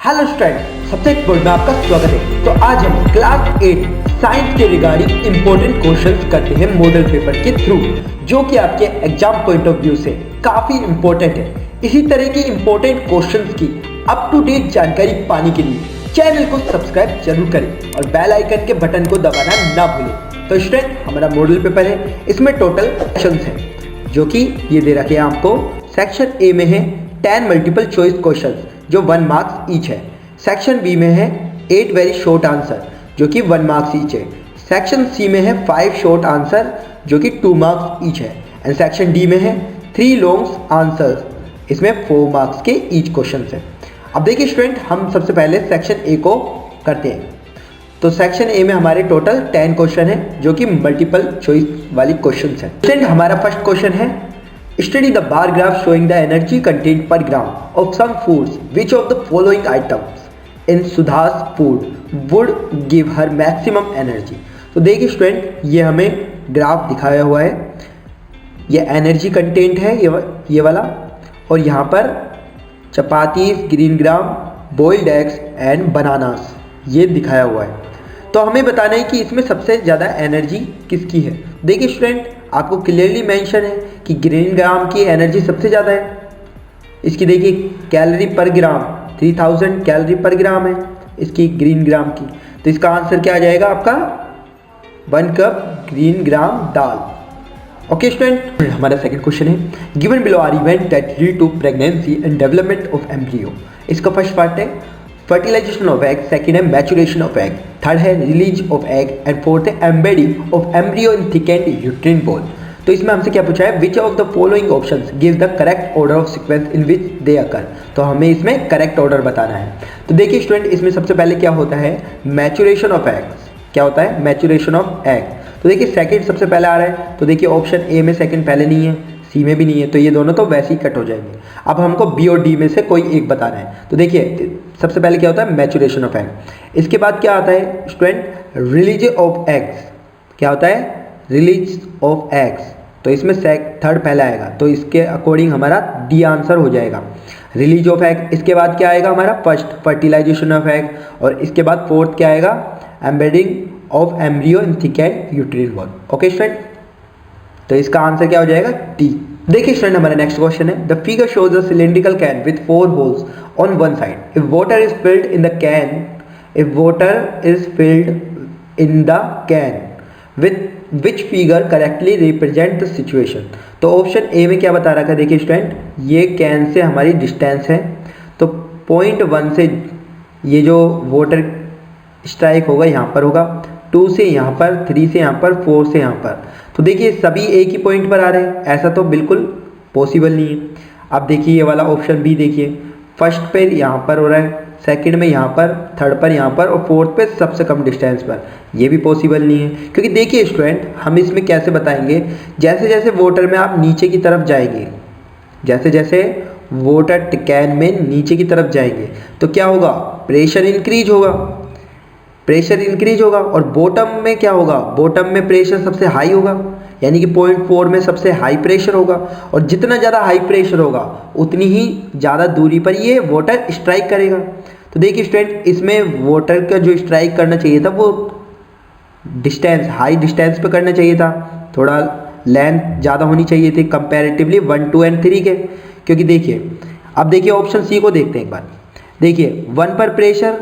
Hello student, सबसे एक board में आपका स्वागत है। तो आज हम क्लास 8 साइंस के रिगार्डिंग इंपॉर्टेंट क्वेश्चंस करते हैं मॉडल पेपर के थ्रू, जो कि आपके एग्जाम पॉइंट ऑफ व्यू से काफ़ी इंपॉर्टेंट है। इसी तरह की इंपॉर्टेंट क्वेश्चंस की अप टू डेट जानकारी पाने के लिए चैनल को सब्सक्राइब जरूर करें और बेल आइकन के बटन को दबाना ना भूलें। तो स्टूडेंट, हमारा मॉडल पेपर है, इसमें टोटल सेक्शंस हैं, जो कि ये दे रखे हैं आपको। सेक्शन ए में है 10 मल्टीपल चॉइस क्वेश्चंस जो 1 मार्क्स ईच है। सेक्शन बी में है 8 वेरी शॉर्ट आंसर जो कि 1 मार्क्स ईच है। सेक्शन सी में है 5 शॉर्ट आंसर जो कि 2 मार्क्स ईच है। एंड सेक्शन डी में है 3 लॉन्ग आंसर्स, इसमें 4 मार्क्स के ईच क्वेश्चन है। अब देखिए स्टूडेंट, हम सबसे पहले सेक्शन ए को करते हैं। तो सेक्शन ए में हमारे टोटल 10 क्वेश्चन है जो कि मल्टीपल चॉइस वाली क्वेश्चन है। स्टूडेंट, हमारा फर्स्ट क्वेश्चन है, study the bar graph showing the energy content per gram of some foods. Which of the following items in Sudha's food would give her maximum energy? तो देखिए student, ये हमें graph दिखाया हुआ है। ये एनर्जी कंटेंट है ये वाला, और यहाँ पर chapatis, green gram, boiled eggs and bananas ये दिखाया हुआ है। तो हमें बताना है कि इसमें सबसे ज़्यादा एनर्जी किसकी है। देखिए स्टूडेंट, आपको क्लियरली मेंशन है कि ग्रीन ग्राम की एनर्जी सबसे ज़्यादा है। इसकी देखिए कैलोरी पर ग्राम 3000 कैलोरी पर ग्राम है इसकी ग्रीन ग्राम की। तो इसका आंसर क्या आ जाएगा आपका 1 cup green gram dal. Okay student, हमारा सेकंड क्वेश्चन है, given below are event that lead to pregnancy and development of embryo. इसका फर्स्ट पार्ट है फर्टिलाइजेशन ऑफ एग, सेकंड है मैचुरेशन ऑफ एग, थर्ड है release of egg and fourth है embedding of embryo in thick and uterine wall. तो इसमें हमसे क्या पूछा है, which of the following options give the correct order of sequence in विच दे अकर। तो हमें इसमें करेक्ट ऑर्डर बताना है। तो देखिए स्टूडेंट, इसमें सबसे पहले क्या होता है, मैचुरेशन ऑफ एग्स। क्या होता है मैचुरेशन ऑफ एग। तो देखिए सेकंड सबसे पहले आ रहा है, तो देखिए ऑप्शन ए में सेकंड पहले नहीं है, सी में भी नहीं है, तो ये दोनों तो वैसे ही कट हो जाएंगे। अब हमको बी और डी में से कोई एक बताना है। तो देखिए सबसे पहले क्या होता है मैचुरेशन ऑफ एग। इसके बाद क्या आता है स्टूडेंट, रिलीज ऑफ एग्स। क्या होता है रिलीज ऑफ एग्स। तो इसमें थर्ड पहले आएगा, तो इसके अकॉर्डिंग हमारा डी आंसर हो जाएगा रिलीज ऑफ एग। इसके बाद क्या आएगा हमारा फर्स्ट फर्टिलाइजेशन ऑफ एग, और इसके बाद फोर्थ क्या आएगा embedding of embryo in thick and uterine wall. Okay student, तो इसका आंसर क्या हो जाएगा डी। देखिए स्टूडेंट, हमारा नेक्स्ट क्वेश्चन है, the figure shows a cylindrical can with 4 holes on one side. If water is filled in the can, if water is filled in the can with which figure correctly represent the situation. तो option A में क्या बता रखा है, देखिए student, ये can say हमारी distance है, तो पॉइंट 1 से ये जो वाटर स्ट्राइक होगा यहाँ पर होगा, 2 से यहाँ पर, 3 से यहाँ पर, 4 से यहाँ पर। तो देखिए सभी एक ही पॉइंट पर आ रहे हैं, ऐसा तो बिल्कुल पॉसिबल नहीं है। अब देखिए ये वाला ऑप्शन बी, देखिए फर्स्ट पे यहाँ पर हो रहा है, सेकंड में यहाँ पर, थर्ड पर यहाँ पर, और फोर्थ पे सबसे कम डिस्टेंस पर। ये भी पॉसिबल नहीं है, क्योंकि देखिए स्टूडेंट, हम इसमें कैसे बताएंगे, जैसे जैसे वाटर में आप नीचे की तरफ जाएंगे, जैसे जैसे वाटर कैन में नीचे की तरफ जाएंगे तो क्या होगा, प्रेशर इंक्रीज होगा, प्रेशर इंक्रीज होगा। और बॉटम में क्या होगा, बॉटम में प्रेशर सबसे हाई होगा, यानी कि पॉइंट 4 में सबसे हाई प्रेशर होगा। और जितना ज़्यादा हाई प्रेशर होगा उतनी ही ज़्यादा दूरी पर ये वाटर स्ट्राइक करेगा। तो देखिए स्टूडेंट, इसमें वाटर का जो स्ट्राइक करना चाहिए था वो डिस्टेंस, हाई डिस्टेंस पे करना चाहिए था, थोड़ा लेंथ ज़्यादा होनी चाहिए थी कंपैरेटिवली 1, 2 एंड 3 के। क्योंकि देखिए, अब देखिए ऑप्शन सी को देखते हैं एक बार। देखिए 1 पर प्रेशर,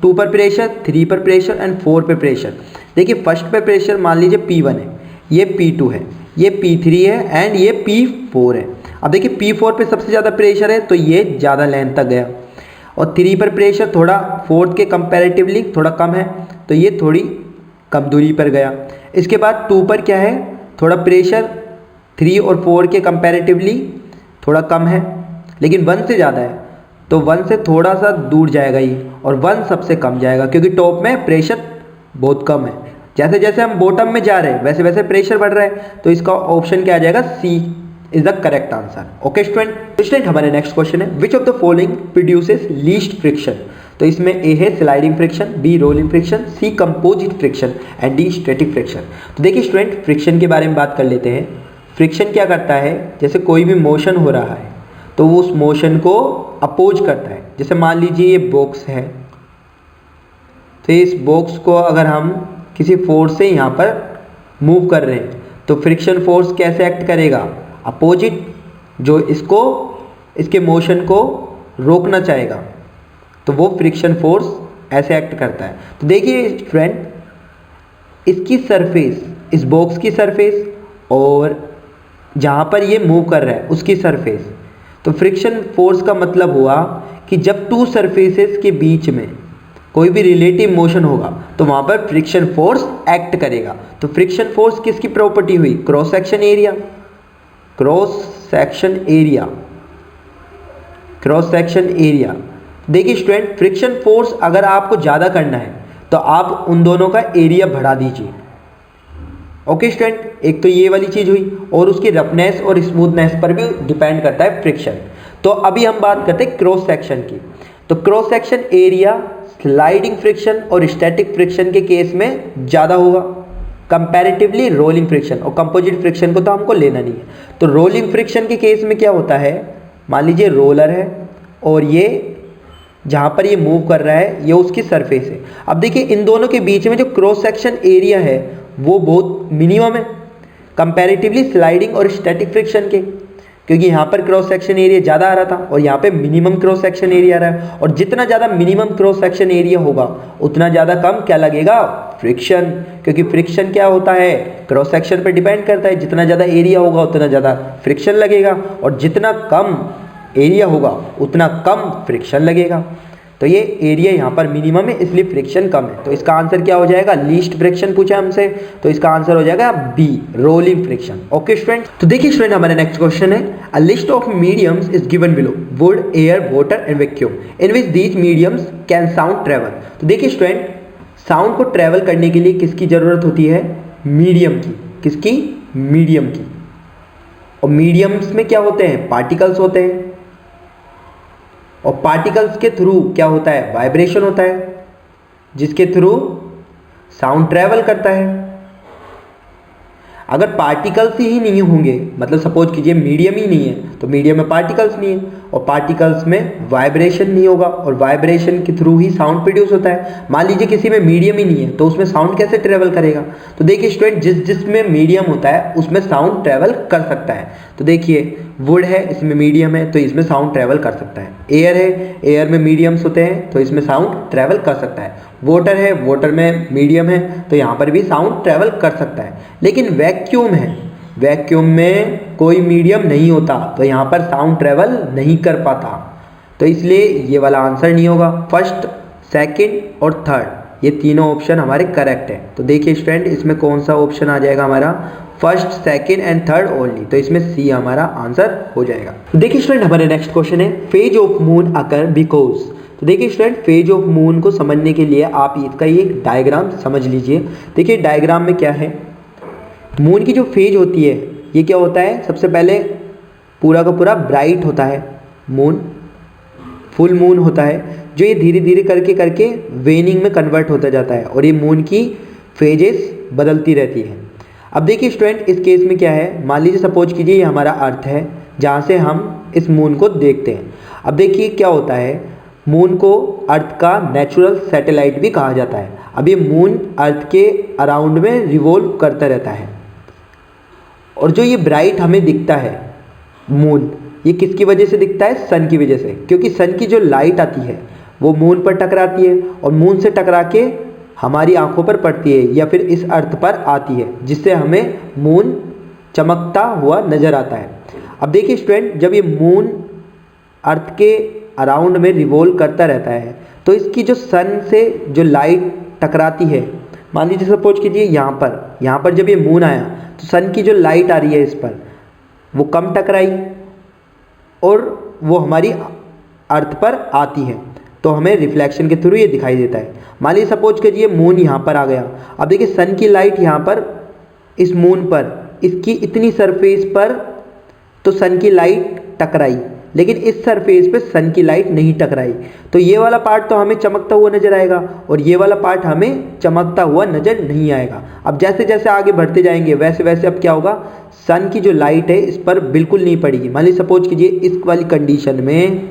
2 पर प्रेशर, 3 पर प्रेशर एंड 4 पर प्रेशर। देखिए फर्स्ट पे प्रेशर मान लीजिए P1 है, ये P2 है, ये P3 है एंड ये P4 है। अब देखिए P4 पे सबसे ज़्यादा प्रेशर है, तो ये ज़्यादा लेंथ तक गया, और 3 पर प्रेशर थोड़ा 4 के कंपैरेटिवली थोड़ा कम है, तो ये थोड़ी कम दूरी पर गया। इसके बाद 2 पर क्या है, थोड़ा प्रेशर 3 और 4 के कंपैरेटिवली थोड़ा कम है, लेकिन 1 से ज़्यादा है, तो 1 से थोड़ा सा दूर जाएगा ये, और 1 सबसे कम जाएगा, क्योंकि टॉप में प्रेशर बहुत कम है। जैसे जैसे हम बॉटम में जा रहे हैं वैसे वैसे प्रेशर बढ़ रहा है, तो इसका ऑप्शन क्या आ जाएगा, C is the correct answer. Okay student, हमारे नेक्स्ट क्वेश्चन है, which of the following produces least friction. तो इसमें ए है sliding friction, B rolling friction, C composite friction and D static friction. तो देखिए स्टूडेंट, फ्रिक्शन के बारे में बात कर लेते हैं। फ्रिक्शन क्या करता है, जैसे कोई भी मोशन हो रहा है तो वो उस मोशन को अपोज करता है। जैसे मान लीजिए ये बॉक्स है, तो इस बॉक्स को अगर हम किसी फोर्स से यहाँ पर मूव कर रहे हैं तो फ्रिक्शन फोर्स कैसे एक्ट करेगा, अपोजिट, जो इसको इसके मोशन को रोकना चाहेगा तो वो फ्रिक्शन फोर्स ऐसे एक्ट करता है। तो देखिए फ्रेंड, इसकी सरफेस, इस बॉक्स की सरफेस और जहाँ पर ये मूव कर रहा है उसकी सरफेस, तो फ्रिक्शन फोर्स का मतलब हुआ कि जब टू सरफेसेस के बीच में कोई भी रिलेटिव मोशन होगा तो वहाँ पर फ्रिक्शन फोर्स एक्ट करेगा। तो फ्रिक्शन फोर्स किसकी प्रॉपर्टी हुई, cross section area, cross section area, cross section area. देखिए स्टूडेंट, फ्रिक्शन फोर्स अगर आपको ज़्यादा करना है तो आप उन दोनों का एरिया बढ़ा दीजिए। ओके स्टूडेंट, एक तो ये वाली चीज़ हुई, और उसकी रफनेस और स्मूथनेस पर भी डिपेंड करता है फ्रिक्शन। तो अभी हम बात करते हैं क्रॉस सेक्शन की। तो cross section area sliding friction और स्टैटिक फ्रिक्शन के केस में ज़्यादा होगा कंपैरेटिवली रोलिंग फ्रिक्शन, और कंपोजिट फ्रिक्शन को तो हमको लेना नहीं है। तो रोलिंग फ्रिक्शन के केस में क्या होता है, मान लीजिए रोलर है और ये जहाँ पर ये मूव कर रहा है ये उसकी सरफेस है। अब देखिए इन दोनों के बीच में जो क्रॉस सेक्शन एरिया है वो बहुत मिनिमम है कंपैरेटिवली स्लाइडिंग और स्टैटिक फ्रिक्शन के, क्योंकि यहाँ पर क्रॉस सेक्शन एरिया ज़्यादा आ रहा था और यहाँ पे मिनिमम क्रॉस सेक्शन एरिया आ रहा है। और जितना ज़्यादा मिनिमम क्रॉस सेक्शन एरिया होगा उतना ज़्यादा कम क्या लगेगा, फ्रिक्शन, क्योंकि फ्रिक्शन क्या होता है, क्रॉस सेक्शन पर डिपेंड करता है। जितना ज़्यादा एरिया होगा उतना ज़्यादा फ्रिक्शन लगेगा, और जितना कम एरिया होगा उतना कम फ्रिक्शन लगेगा। तो ये एरिया यहाँ पर मिनिमम है इसलिए फ्रिक्शन कम है। तो इसका आंसर क्या हो जाएगा, लीस्ट फ्रिक्शन पूछा हमसे, तो इसका आंसर हो जाएगा B, rolling friction. Okay student, तो देखिए स्टूडेंट हमारा नेक्स्ट क्वेश्चन है, a list of mediums is given below, wood, air, water and vacuum, in which these mediums can sound travel. तो देखिए स्टूडेंट, साउंड को ट्रेवल करने के लिए किसकी जरूरत होती है, मीडियम की। किसकी, मीडियम की। और मीडियम्स में क्या होते हैं, पार्टिकल्स होते हैं, और पार्टिकल्स के थ्रू क्या होता है, वाइब्रेशन होता है, जिसके थ्रू साउंड ट्रेवल करता है। अगर पार्टिकल्स ही नहीं होंगे, मतलब सपोज कीजिए मीडियम ही नहीं है, तो मीडियम में पार्टिकल्स नहीं है और पार्टिकल्स में वाइब्रेशन नहीं होगा, और वाइब्रेशन के थ्रू ही साउंड प्रोड्यूस होता है। मान लीजिए किसी में मीडियम ही नहीं है तो उसमें साउंड कैसे ट्रेवल करेगा। तो देखिए स्टूडेंट, जिसमें मीडियम होता है उसमें साउंड ट्रेवल कर सकता है। तो देखिए वुड है, इसमें मीडियम है तो इसमें साउंड ट्रेवल कर सकता है। एयर है, एयर में मीडियम्स होते हैं तो इसमें साउंड ट्रेवल कर सकता है। वाटर है, वाटर में मीडियम है तो यहाँ पर भी साउंड ट्रेवल कर सकता है। लेकिन वैक्यूम है, वैक्यूम में कोई मीडियम नहीं होता तो यहाँ पर साउंड ट्रेवल नहीं कर पाता, तो इसलिए ये वाला आंसर नहीं होगा। फर्स्ट, सेकंड और थर्ड ये तीनों ऑप्शन हमारे करेक्ट है। तो देखिए स्टूडेंट, इसमें कौन सा ऑप्शन आ जाएगा हमारा, first, second and third only, तो इसमें सी हमारा आंसर हो जाएगा। देखिए स्टूडेंट हमारे नेक्स्ट क्वेश्चन है, phase of moon occur because. तो देखिए स्टूडेंट, फेज ऑफ मून को समझने के लिए आप इसका ये डायग्राम समझ लीजिए। देखिए डायग्राम में क्या है, मून की जो फेज होती है ये क्या होता है, सबसे पहले पूरा का पूरा ब्राइट होता है मून, फुल मून होता है, जो ये धीरे धीरे करके करके वेनिंग में कन्वर्ट होता जाता है और ये मून की फेजेस बदलती रहती है। अब देखिए स्टूडेंट, इस केस में क्या है, मान लीजिए सपोज कीजिए ये हमारा अर्थ है जहाँ से हम इस मून को देखते हैं। अब देखिए क्या होता है, मून को अर्थ का नेचुरल सैटेलाइट भी कहा जाता है। अब ये मून अर्थ के अराउंड में रिवॉल्व करता रहता है, और जो ये ब्राइट हमें दिखता है मून, ये किसकी वजह से दिखता है, सन की वजह से, क्योंकि सन की जो लाइट आती है वो मून पर टकराती है और मून से टकरा के हमारी आंखों पर पड़ती है या फिर इस अर्थ पर आती है, जिससे हमें मून चमकता हुआ नजर आता है। अब देखिए स्टूडेंट, जब ये मून अर्थ के अराउंड में रिवॉल्व करता रहता है तो इसकी जो सन से जो लाइट टकराती है, मान लीजिए सपोज कीजिए यहाँ पर जब ये मून आया तो सन की जो लाइट आ रही है इस पर वो कम टकराई और वो हमारी अर्थ पर आती है, तो हमें रिफ्लेक्शन के थ्रू ये दिखाई देता है। मान लीजिए सपोज कीजिए मून यहाँ पर आ गया, अब देखिए सन की लाइट यहाँ पर इस मून पर, इसकी इतनी सरफेस पर तो सन की लाइट टकराई, लेकिन इस सरफेस पे सन की लाइट नहीं टकराई, तो ये वाला पार्ट तो हमें चमकता हुआ नजर आएगा और ये वाला पार्ट हमें चमकता हुआ नजर नहीं आएगा। अब जैसे जैसे आगे बढ़ते जाएंगे वैसे वैसे अब क्या होगा, सन की जो लाइट है इस पर बिल्कुल नहीं पड़ेगी। मान लीजिए सपोज कीजिए इस वाली कंडीशन में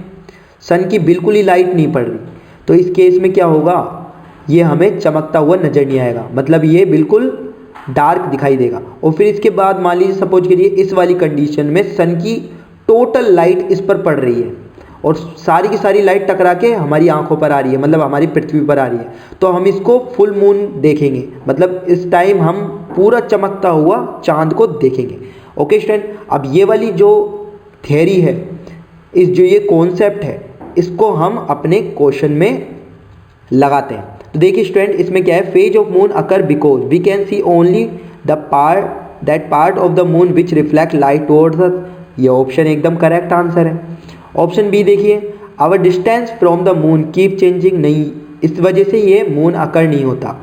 सन की बिल्कुल ही लाइट नहीं पड़ रही, तो इस केस में क्या होगा, ये हमें चमकता हुआ नजर नहीं आएगा, मतलब ये बिल्कुल डार्क दिखाई देगा। और फिर इसके बाद मान लीजिए सपोज कीजिए इस वाली कंडीशन में सन की टोटल लाइट इस पर पड़ रही है और सारी की सारी लाइट टकरा के हमारी आंखों पर आ रही है, मतलब हमारी पृथ्वी पर आ रही है, तो हम इसको फुल मून देखेंगे, मतलब इस टाइम हम पूरा चमकता हुआ चांद को देखेंगे। ओके स्टूडेंट, अब ये वाली जो थियरी है, इस जो ये कॉन्सेप्ट है, इसको हम अपने क्वेश्चन में लगाते हैं। तो देखिए स्टूडेंट, इसमें क्या है, phase of moon occur because we can see only the part that part of the moon which reflect light towards us. ये ऑप्शन एकदम करेक्ट आंसर है। ऑप्शन बी देखिए, our distance from the moon keep changing, नहीं, इस वजह से ये moon occur नहीं होता।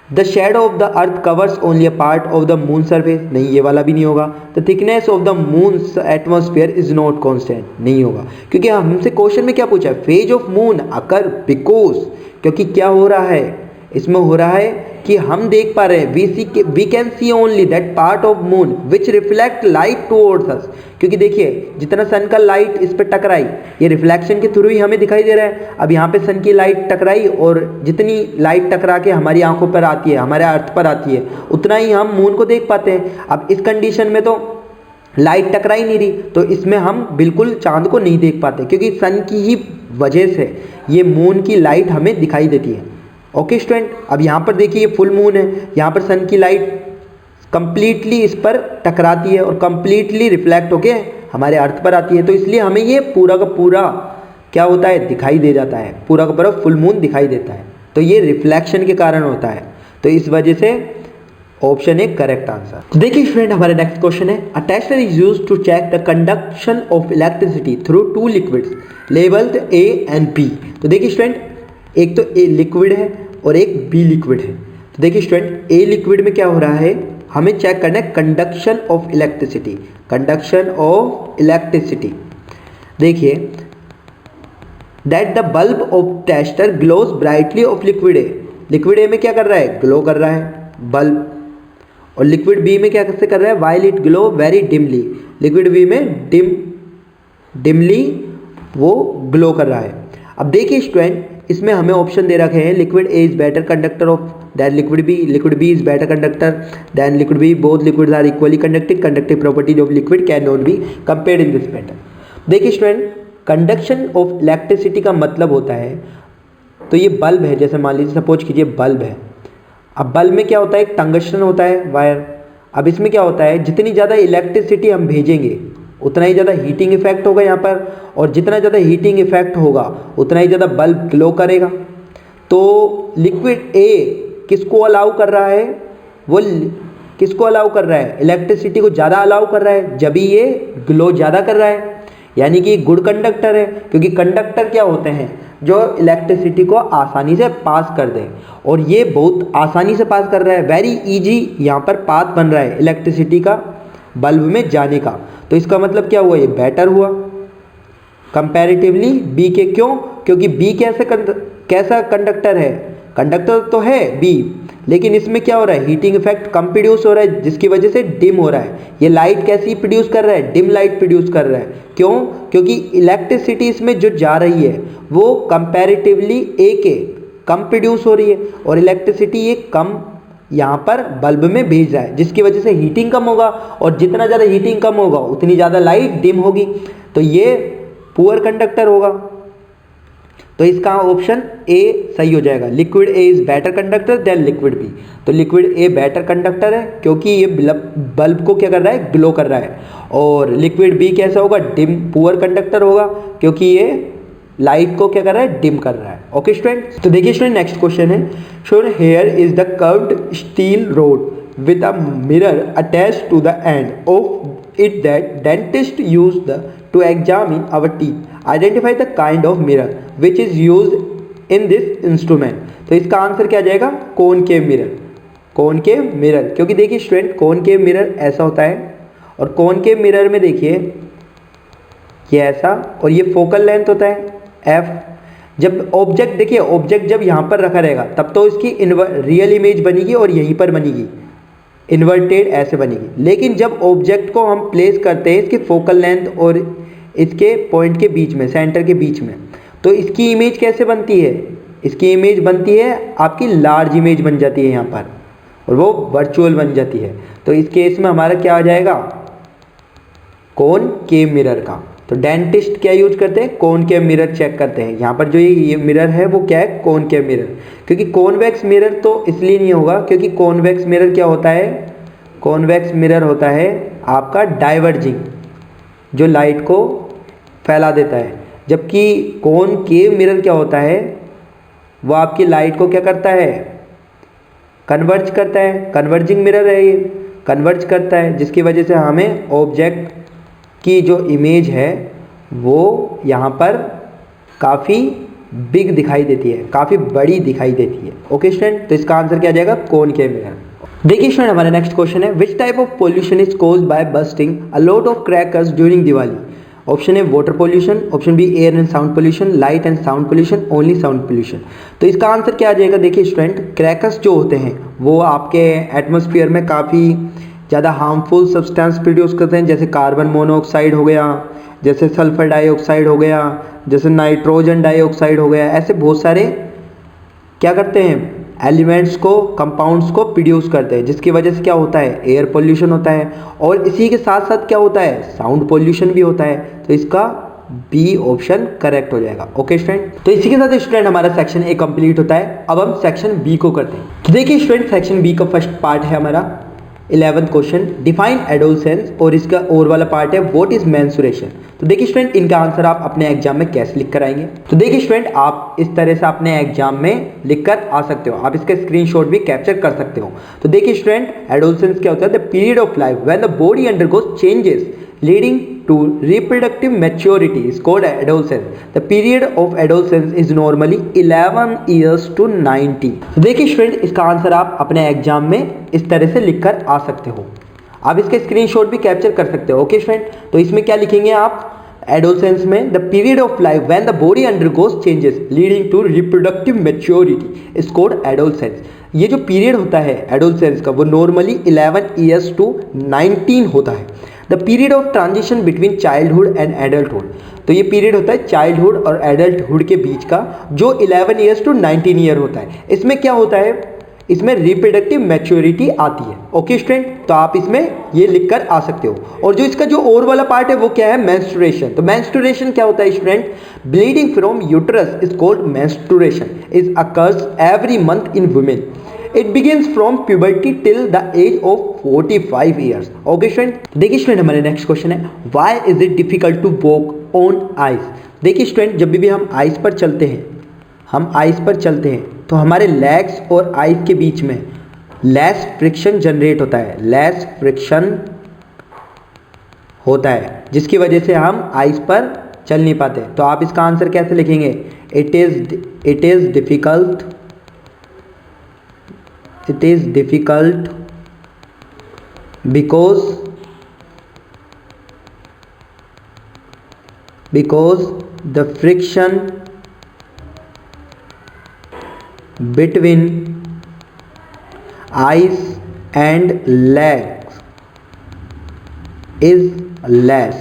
The shadow of the earth covers only a part of the moon surface, नहीं, ये वाला भी नहीं होगा। The thickness of the moon atmosphere is not constant, नहीं होगा, क्योंकि हमसे क्वेश्चन में क्या पूछा है, phase of moon occur because, क्योंकि क्या हो रहा है इसमें, हो रहा है कि हम देख पा रहे हैं we can see only that part of moon which reflect light towards us, क्योंकि देखिए जितना सन का लाइट इस पर टकराई, ये रिफ्लेक्शन के थ्रू ही हमें दिखाई दे रहा है। अब यहाँ पे सन की लाइट टकराई और जितनी लाइट टकरा के हमारी आंखों पर आती है, हमारे अर्थ पर आती है, उतना ही हम मून को देख पाते हैं। अब इस कंडीशन में तो लाइट टकरा ही नहीं रही, तो इसमें हम बिल्कुल चांद को नहीं देख पाते, क्योंकि सन की ही वजह से ये मून की लाइट हमें दिखाई देती है। ओके स्टूडेंट, अब यहाँ पर देखिए ये फुल मून है, यहाँ पर सन की लाइट कंप्लीटली इस पर टकराती है और कंप्लीटली रिफ्लेक्ट होके हमारे अर्थ पर आती है, तो इसलिए हमें ये पूरा का पूरा क्या होता है, दिखाई दे जाता है, पूरा का पूरा फुल मून दिखाई देता है। तो ये रिफ्लेक्शन के कारण होता है, तो इस वजह से ऑप्शन ए करेक्ट आंसर। देखिए स्टूडेंट, हमारे नेक्स्ट क्वेश्चन है, a tester is used to check the conduction of electricity through two liquids labelled A and B. तो देखिए स्टूडेंट, एक तो ए लिक्विड है और एक बी लिक्विड है। तो देखिए स्टूडेंट, ए लिक्विड में क्या हो रहा है, हमें चेक करना है conduction of electricity, conduction of electricity. देखिए that the bulb of tester glows brightly of liquid A, liquid A में क्या कर रहा है, ग्लो कर रहा है बल्ब, और लिक्विड बी में क्या कैसे कर रहा है, while it glow very dimly, liquid B में डिमली वो ग्लो कर रहा है। अब देखिए स्टूडेंट, इसमें हमें ऑप्शन दे रखे हैं, liquid A is better conductor of than liquid B is better conductor than liquid B, both liquids are equally conducting, conductive properties of liquid can not be compared in this matter. देखिए student, conduction of electricity का मतलब होता है, तो ये bulb है, जैसे मान लीजिए सपोज कीजिए बल्ब है, अब बल्ब में क्या होता है, एक टंगस्टन होता है वायर। अब इसमें क्या होता है, जितनी ज़्यादा इलेक्ट्रिसिटी हम भेजेंगे उतना ही ज़्यादा हीटिंग इफेक्ट होगा यहाँ पर, और जितना ज़्यादा हीटिंग इफेक्ट होगा उतना ही ज़्यादा बल्ब ग्लो करेगा। तो लिक्विड ए किसको अलाउ कर रहा है, वो किसको अलाउ कर रहा है, इलेक्ट्रिसिटी को ज़्यादा अलाउ कर रहा है, जब ये ग्लो ज़्यादा कर रहा है, यानी कि गुड कंडक्टर है, क्योंकि कंडक्टर क्या होते हैं, जो इलेक्ट्रिसिटी को आसानी से पास कर दे, और ये बहुत आसानी से पास कर रहा है, वेरी इजी यहाँ पर पाथ बन रहा है इलेक्ट्रिसिटी का बल्ब में जाने का। तो इसका मतलब क्या हुआ, ये बेटर हुआ कंपैरेटिवली बी के। क्यों, क्योंकि बी कैसा कंडक्टर है, कंडक्टर तो है बी, लेकिन इसमें क्या हो रहा है, हीटिंग इफेक्ट कम प्रोड्यूस हो रहा है, जिसकी वजह से डिम हो रहा है। ये लाइट कैसी प्रोड्यूस कर रहा है, डिम लाइट प्रोड्यूस कर रहा है। क्यों, क्योंकि इलेक्ट्रिसिटी इसमें जो जा रही है वो कंपैरेटिवली ए के कम प्रोड्यूस हो रही है, और इलेक्ट्रिसिटी ये कम यहाँ पर बल्ब में भेज रहा है, जिसकी वजह से हीटिंग कम होगा, और जितना ज़्यादा हीटिंग कम होगा उतनी ज़्यादा लाइट डिम होगी, तो ये पुअर कंडक्टर होगा। तो इसका ऑप्शन ए सही हो जाएगा, liquid A is better conductor than liquid B. तो लिक्विड ए बेटर कंडक्टर है क्योंकि ये बल्ब को क्या कर रहा है, ग्लो कर रहा है, और लिक्विड बी कैसा होगा, डिम पुअर कंडक्टर होगा, क्योंकि ये लाइट को क्या कर रहा है, डिम कर रहा है। ओके स्टूडेंट, तो देखिए स्टूडेंट, नेक्स्ट क्वेश्चन है, show here is the curved steel rod with a mirror attached to the end of it that dentist use to examine our teeth. Identify the kind of mirror which is used in this instrument. तो इसका answer क्या जाएगा, concave mirror, concave mirror, क्योंकि देखिए student concave mirror ऐसा होता है, और कॉनकेव मिरर में देखिए ये ऐसा, और ये फोकल लेंथ होता है एफ। जब ऑब्जेक्ट देखिए, ऑब्जेक्ट जब यहाँ पर रखा रहेगा तब तो इसकी रियल इमेज बनेगी और यहीं पर बनेगी, इन्वर्टेड ऐसे बनेगी। लेकिन जब ऑब्जेक्ट को हम प्लेस करते हैं इसकी फोकल लेंथ और इसके पॉइंट के बीच में, सेंटर के बीच में, तो इसकी इमेज कैसे बनती है? इसकी इमेज बनती है, आपकी लार्ज इमेज बन जाती है यहाँ पर, और वो वर्चुअल बन जाती है। तो इस केस में हमारा क्या आ जाएगा? कॉनकेव मिरर का। तो डेंटिस्ट क्या यूज करते हैं? कॉनकेव मिरर चेक करते हैं। यहाँ पर जो ये मिरर है वो क्या है? Concave mirror. क्योंकि कॉन्वेक्स मिरर तो इसलिए नहीं होगा क्योंकि कॉन्वेक्स मिरर क्या होता है? कॉन्वेक्स मिरर होता है आपका डाइवर्जिंग, जो लाइट को फैला देता है। जबकि कॉनकेव मिरर क्या होता है? वो आपकी लाइट को क्या करता है? कन्वर्ज करता है। कन्वर्जिंग मिरर है ये, कन्वर्ज करता है, जिसकी वजह से हमें ऑब्जेक्ट की जो इमेज है वो यहाँ पर काफ़ी बिग दिखाई देती है, काफ़ी बड़ी दिखाई देती है। ओके स्टूडेंट, तो इसका आंसर क्या आ जाएगा? Concave mirror. देखिए स्टूडेंट, हमारा नेक्स्ट क्वेश्चन है, which type of pollution is caused by bursting a lot of crackers during Diwali? Option है water pollution, option B air and sound pollution, light and sound pollution, only sound pollution. तो इसका answer क्या आ जाएगा? देखिए student, crackers जो होते हैं वो आपके एटमॉस्फेयर में काफ़ी ज़्यादा हार्मफुल सब्सटेंस प्रोड्यूस करते हैं, जैसे कार्बन मोनोऑक्साइड हो गया, जैसे सल्फर डाइऑक्साइड हो गया, जैसे नाइट्रोजन डाइऑक्साइड हो गया। ऐसे बहुत सारे क्या करते हैं? एलिमेंट्स को, कंपाउंड्स को प्रोड्यूस करते हैं, जिसकी वजह से क्या होता है? एयर पोल्यूशन होता है, और इसी के साथ साथ क्या होता है? साउंड पोल्यूशन भी होता है। तो इसका बी ऑप्शन करेक्ट हो जाएगा। ओके स्टूडेंट, तो इसी के साथ स्टूडेंट हमारा सेक्शन ए कंप्लीट होता है। अब हम सेक्शन बी को करते हैं। तो देखिए स्टूडेंट, सेक्शन बी का फर्स्ट पार्ट है हमारा 11th क्वेश्चन, डिफाइन एडोलसेंस, और इसका और वाला पार्ट है व्हाट इज मेंस्ट्रुएशन। तो देखिए स्टूडेंट, इनका आंसर आप अपने एग्जाम में कैसे लिख कर आएंगे? तो देखिए स्टूडेंट, आप इस तरह से अपने एग्जाम में लिख कर आ सकते हो, आप इसका स्क्रीनशॉट भी कैप्चर कर सकते हो। तो देखिए स्टूडेंट, एडोलसेंस क्या होता है? The period of life when the body undergoes changes leading to reproductive maturity is called adolescence. The period of adolescence is normally 11 years to 90. तो देखिए स्टूडेंट, इसका आंसर आप अपने एग्जाम में इस तरह से लिखकर आ सकते हो, आप इसके स्क्रीनशॉट भी कैप्चर कर सकते हो। ओके स्टूडेंट, तो इसमें क्या लिखेंगे आप? एडोलसेंस में the period of life when the body undergoes changes leading to reproductive maturity is called adolescence. ये जो पीरियड होता है एडोलसेंस का, वो नॉर्मली 11 ईयर्स टू 19 होता है। The period of transition between childhood and adulthood, तो ये पीरियड होता है चाइल्डहुड और एडल्टहुड के बीच का, जो 11 ईयर्स टू 19 ईयर होता है। इसमें क्या होता है? इसमें रिप्रोडक्टिव मैच्योरिटी आती है। ओके स्टूडेंट, तो आप इसमें ये लिखकर आ सकते हो। और जो इसका जो और वाला पार्ट है वो क्या है? मेंस्ट्रुएशन। तो मेंस्ट्रुएशन क्या होता है student? Bleeding from uterus is called menstruation, is occurs every month in women. It begins from puberty till the age of 45 years. Okay student, देखिए स्टूडेंट, हमारे नेक्स्ट क्वेश्चन है, why is it difficult to walk on ice? देखिए student, जब भी हम ice पर चलते हैं, हम आइस पर चलते हैं तो हमारे लेग्स और आइस के बीच में लेस फ्रिक्शन जनरेट होता है, लेस फ्रिक्शन होता है, जिसकी वजह से हम आइस पर चल नहीं पाते। तो आप इसका आंसर कैसे लिखेंगे? It is difficult, it is difficult because the friction between ice and legs is less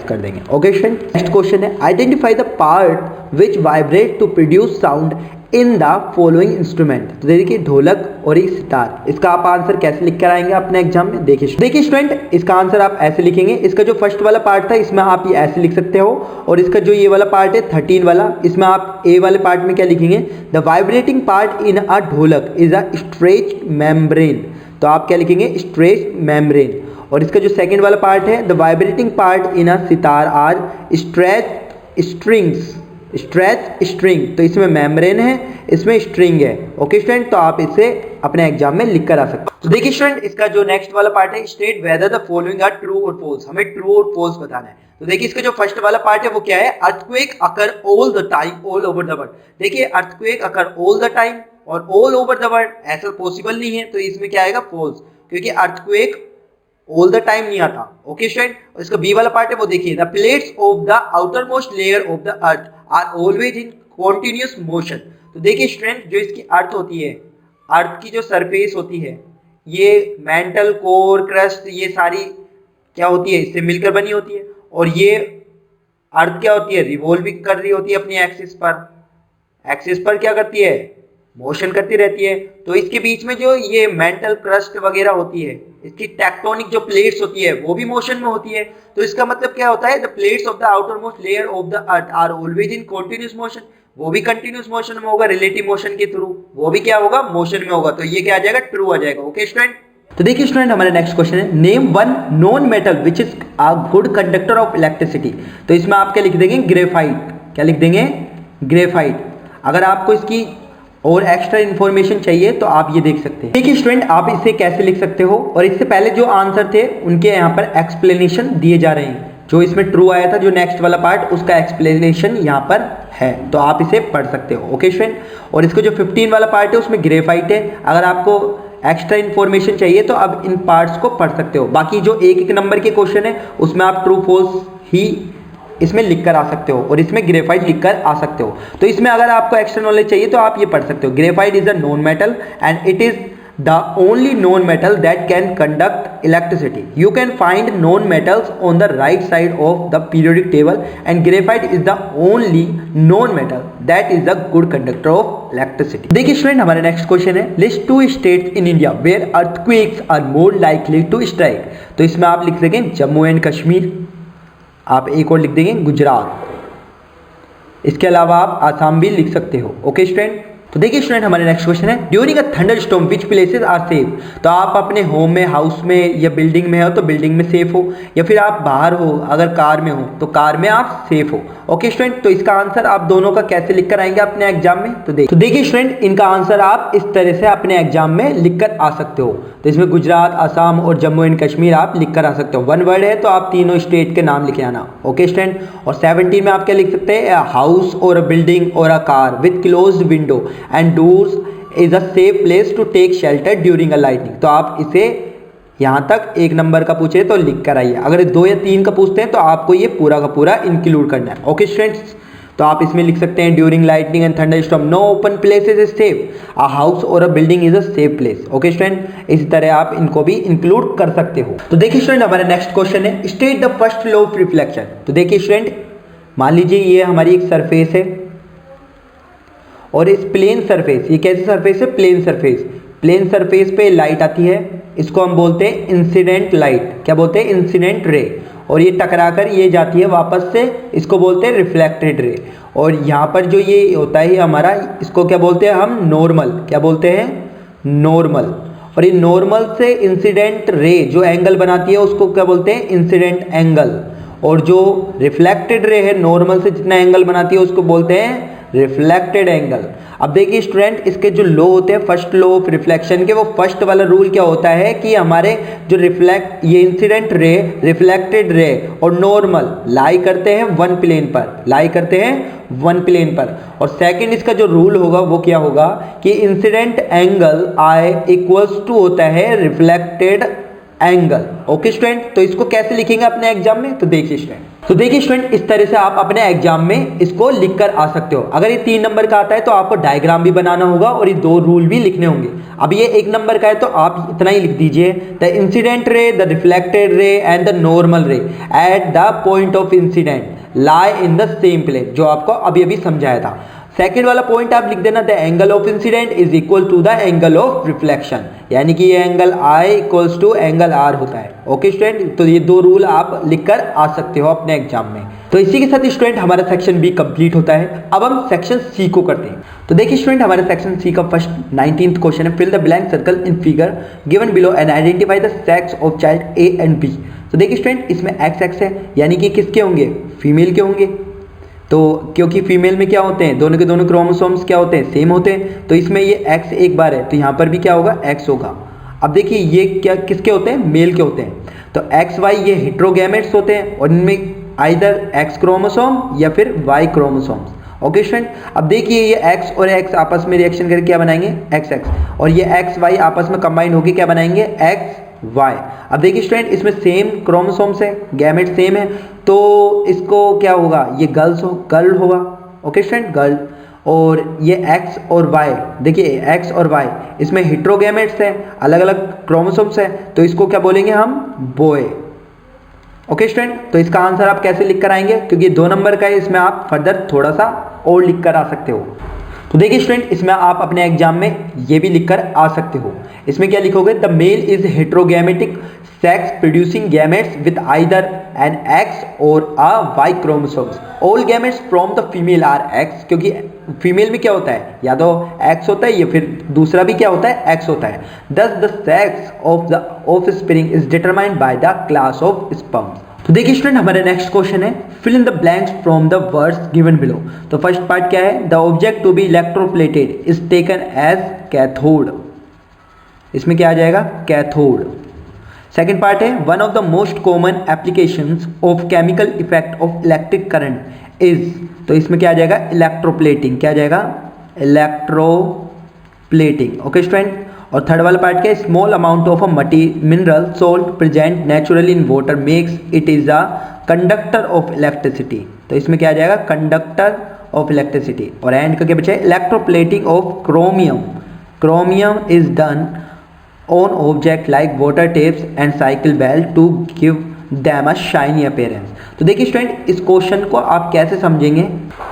कर देंगे। ओके स्टूडेंट, नेक्स्ट क्वेश्चन है, identify the part which vibrate to produce sound in the following instrument. तो देखिए ढोलक और एक सितार, इसका आप आंसर कैसे लिख कर आएंगे अपने एग्जाम में? देखिए स्टूडेंट, इसका आंसर आप ऐसे लिखेंगे, इसका जो फर्स्ट वाला पार्ट था इसमें आप ये ऐसे लिख सकते हो, और इसका जो ये वाला पार्ट है 13 वाला, इसमें आप ए वाले पार्ट में क्या लिखेंगे? The vibrating part in a dholak is a stretch membrane. तो आप क्या लिखेंगे? Stretch membrane. और इसका जो सेकेंड वाला पार्ट है, the vibrating part in a sitar are stretch strings, stretch string. तो इसमें मेम्ब्रेन है, इसमें स्ट्रिंग है। ओके स्टूडेंट, तो आप इसे अपने एग्जाम में लिख कर आ सकते हो। तो देखिए स्टूडेंट, इसका जो नेक्स्ट वाला पार्ट है, state whether the following are true और फॉल्स। हमें ट्रू और फॉल्स बताना है। तो देखिए इसका जो फर्स्ट वाला पार्ट है वो क्या है? Earthquake occur all the time all over the world. देखिए earthquake occur all the time और ऑल ओवर द वर्ल्ड ऐसा पॉसिबल नहीं है, तो इसमें क्या आएगा? फॉल्स, क्योंकि अर्थक्वेक ऑल द टाइम नहीं आता। ओके स्टूडेंट, इसका बी वाला पार्ट है वो देखिए, the plates of the outermost layer of the earth are always in continuous motion. तो देखिए स्टूडेंट, जो इसकी अर्थ होती है, अर्थ की जो सरफेस होती है, ये मेंटल कोर क्रस्ट ये सारी क्या होती है, इससे मिलकर बनी होती है। और ये अर्थ क्या होती है, रिवॉल्विंग कर रही होती है अपनी एक्सिस पर। एक्सिस पर क्या करती है, मोशन करती रहती है। तो इसके बीच में जो ये मेंटल क्रस्ट वगैरह होती है, इसकी टेक्टोनिक जो प्लेट्स होती है वो भी मोशन में होती है। तो इसका मतलब क्या होता है, the plates of the outermost layer of the earth are always in continuous motion. वो भी कंटीन्यूअस मोशन में होगा, रिलेटिव मोशन के थ्रू वो भी क्या होगा, मोशन में होगा। तो ये क्या आ जाएगा, ट्रू आ जाएगा। ओके स्टूडेंट, तो देखिए स्टूडेंट, हमारा नेक्स्ट क्वेश्चन है, name one non metal which is a good conductor of electricity. तो इसमें आप क्या लिख देंगे, ग्रेफाइट। क्या लिख देंगे, ग्रेफाइट। अगर आपको इसकी और एक्स्ट्रा इन्फॉर्मेशन चाहिए तो आप ये देख सकते हैं। देखिए स्टूडेंट, आप इसे कैसे लिख सकते हो, और इससे पहले जो आंसर थे उनके यहाँ पर एक्सप्लेनेशन दिए जा रहे हैं। जो इसमें ट्रू आया था, जो नेक्स्ट वाला पार्ट, उसका एक्सप्लेनेशन यहाँ पर है, तो आप इसे पढ़ सकते हो। ओके स्टूडेंट, और इसका जो 15 वाला पार्ट है उसमें ग्रेफाइट है। अगर आपको एक्स्ट्रा इन्फॉर्मेशन चाहिए तो आप इन पार्ट्स को पढ़ सकते हो। बाकी जो एक एक नंबर के क्वेश्चन है उसमें आप ट्रू फॉल्स ही इसमें लिख कर आ सकते हो, और इसमें ग्रेफाइट लिख कर आ सकते हो। तो इसमें अगर आपको एक्स्ट्रा नॉलेज चाहिए तो आप ये पढ़ सकते हो, graphite is a non metal and it is the only non metal that can conduct electricity. You can find non metals on the right side of the periodic table and graphite is the only non metal that is the good conductor of electricity. देखिए student, हमारे next question है, list 2 states in India where earthquakes are more likely to strike. तो इसमें आप लिख सकें Jammu and Kashmir, आप एक और लिख देंगे गुजरात, इसके अलावा आप आसाम भी लिख सकते हो। ओके स्टूडेंट, तो देखिए स्टूडेंट, हमारे नेक्स्ट क्वेश्चन है, during a thunderstorm which places are safe. तो आप अपने होम में, हाउस में या बिल्डिंग में हो तो बिल्डिंग में सेफ हो, या फिर आप बाहर हो, अगर कार में हो तो कार में आप सेफ हो। ओके स्टूडेंट, तो इसका आंसर आप दोनों का कैसे लिख कर आएंगे अपने एग्जाम में, तो देखिए स्टूडेंट, इनका आंसर आप इस तरह से अपने एग्जाम में लिख कर आ सकते हो। तो इसमें गुजरात, आसाम और जम्मू एंड कश्मीर आप लिख कर आ सकते हो। वन वर्ड है तो आप तीनों स्टेट के नाम लिखे आना। ओके स्टूडेंट, और 17 में आप क्या लिख सकते हैं, हाउस और अ बिल्डिंग और a car with closed window and doors is a safe place to take shelter during a lightning. तो आप इसे यहाँ तक एक नंबर का पूछे तो लिख कर आइए। अगर 2 या 3 का पूछते हैं तो आपको ये पूरा का पूरा इंक्लूड करना है। ओके स्टूडेंट्स, तो आप इसमें लिख सकते हैं during lightning and thunderstorm no open places is safe, a house और a building is a safe place. Okay student, इसी तरह आप इनको भी इंक्लूड कर सकते हो। तो देखिए स्टूडेंट, हमारा नेक्स्ट क्वेश्चन है, state the first law of reflection. तो देखिए स्टूडेंट, मान लीजिए ये हमारी एक सरफेस है, और इस प्लेन सरफेस, ये कैसी सरफेस है, प्लेन सरफेस, प्लेन सरफेस पे लाइट आती है, इसको हम बोलते हैं इंसिडेंट लाइट। क्या बोलते हैं, इंसिडेंट रे। और ये टकराकर ये जाती है वापस से, इसको बोलते हैं रिफ्लेक्टेड रे। और यहाँ पर जो ये होता है हमारा, इसको क्या बोलते हैं हम, नॉर्मल। क्या बोलते हैं, नॉर्मल। और ये नॉर्मल से इंसिडेंट रे जो एंगल बनाती है उसको क्या बोलते हैं, इंसिडेंट एंगल। और जो रिफ्लेक्टेड रे है नॉर्मल से जितना एंगल बनाती है उसको बोलते हैं रिफ्लेक्टेड एंगल। अब देखिए स्टूडेंट, इसके जो लॉ होते हैं फर्स्ट लॉ ऑफ रिफ्लेक्शन के, वो फर्स्ट वाला रूल क्या होता है कि हमारे जो ये इंसिडेंट रे, रिफ्लेक्टेड रे और नॉर्मल लाई करते हैं वन प्लेन पर, लाई करते हैं वन प्लेन पर। और सेकंड इसका जो रूल होगा वो क्या होगा कि incident angle I equals to होता है रिफ्लेक्टेड एंगल। ओके स्टूडेंट, तो इसको कैसे लिखेंगे अपने एग्जाम में, तो देखिए स्टूडेंट, इस तरह से आप अपने एग्जाम में इसको लिख कर आ सकते हो। अगर ये 3 नंबर का आता है तो आपको डायग्राम भी बनाना होगा और ये 2 रूल भी लिखने होंगे। अब ये 1 नंबर का है तो आप इतना ही लिख दीजिए, the incident ray, the reflected ray and the normal ray at the point of incident lie in the same plane, जो आपको अभी अभी समझाया था। सेकेंड वाला पॉइंट आप लिख देना, the angle of incident is equal to the angle of reflection, यानी कि ये angle I equals to angle R होता है। ओके स्टूडेंट, तो ये 2 रूल आप लिखकर आ सकते हो अपने एग्जाम में। तो इसी के साथ स्टूडेंट हमारा सेक्शन बी कंप्लीट होता है। अब हम सेक्शन सी को करते हैं। तो देखिए स्टूडेंट, हमारे सेक्शन सी का फर्स्ट 19th क्वेश्चन है, fill the blank circle in figure given below and identify the sex of child A and B. तो देखिए स्टूडेंट, इसमें एक्स एक्स है, यानी कि किसके होंगे, फीमेल के होंगे। तो क्योंकि फीमेल में क्या होते हैं, दोनों के दोनों क्रोमोसोम्स क्या होते हैं, सेम होते हैं, तो इसमें ये एक्स एक बार है तो यहाँ पर भी क्या होगा, एक्स होगा। अब देखिए ये क्या किसके होते हैं, मेल के होते हैं। तो एक्स वाई ये हेट्रोगैमेट्स होते हैं और इनमें आइदर एक्स क्रोमोसोम या फिर वाई क्रोमोसोम्स। ओके स्टूडेंट, अब देखिए ये एक्स और एक्स आपस में रिएक्शन करके क्या बनाएंगे, एक्स एक्स, और ये एक्स वाई आपस में कंबाइन होकर क्या बनाएंगे, एक्स वाई। अब देखिए स्टूडेंट, इसमें सेम क्रोमोसोम्स है, गैमेट सेम है, तो इसको क्या होगा, ये गर्ल होगा। Okay student, girl. और ये एक्स और वाई, देखिए एक्स और वाई इसमें हेट्रोगैमेट्स है, अलग अलग क्रोमोसोम्स है, तो इसको क्या बोलेंगे हम, बॉय। ओके स्टूडेंट, तो इसका आंसर आप कैसे लिख कर आएंगे, क्योंकि 2 नंबर का है, इसमें आप फर्दर थोड़ा सा और लिख कर आ सकते हो। तो देखिए स्टूडेंट, इसमें आप अपने एग्जाम में ये भी लिखकर आ सकते हो। इसमें क्या लिखोगे, the male is heterogametic sex producing gametes with either an X और a Y chromosomes. All gametes from the female are X, क्योंकि फीमेल में क्या होता है, या तो एक्स होता है या फिर दूसरा भी क्या होता है, एक्स होता है। Thus the sex of the offspring is determined by the class of sperms. तो देखिए स्टूडेंट, हमारा नेक्स्ट क्वेश्चन है, fill in the blanks from the words given below. तो फर्स्ट पार्ट क्या है, the object to be electroplated is taken as cathode. इसमें क्या आ जाएगा, कैथोड। सेकेंड पार्ट है, one of the most common applications of chemical effect of electric current is. तो इसमें क्या आ जाएगा, इलेक्ट्रोप्लेटिंग। क्या आ जाएगा, इलेक्ट्रोप्लेटिंग। Okay student. और थर्ड वाला पार्ट क्या है, small amount of a mineral salt present naturally in water makes it is a conductor of electricity. तो इसमें क्या आ जाएगा, कंडक्टर ऑफ इलेक्ट्रिसिटी। और एंड का क्या बचा है, electroplating of chromium. Chromium is done on object like water taps and cycle bell to give them a shiny appearance. तो देखिए स्टूडेंट, इस क्वेश्चन को आप कैसे समझेंगे,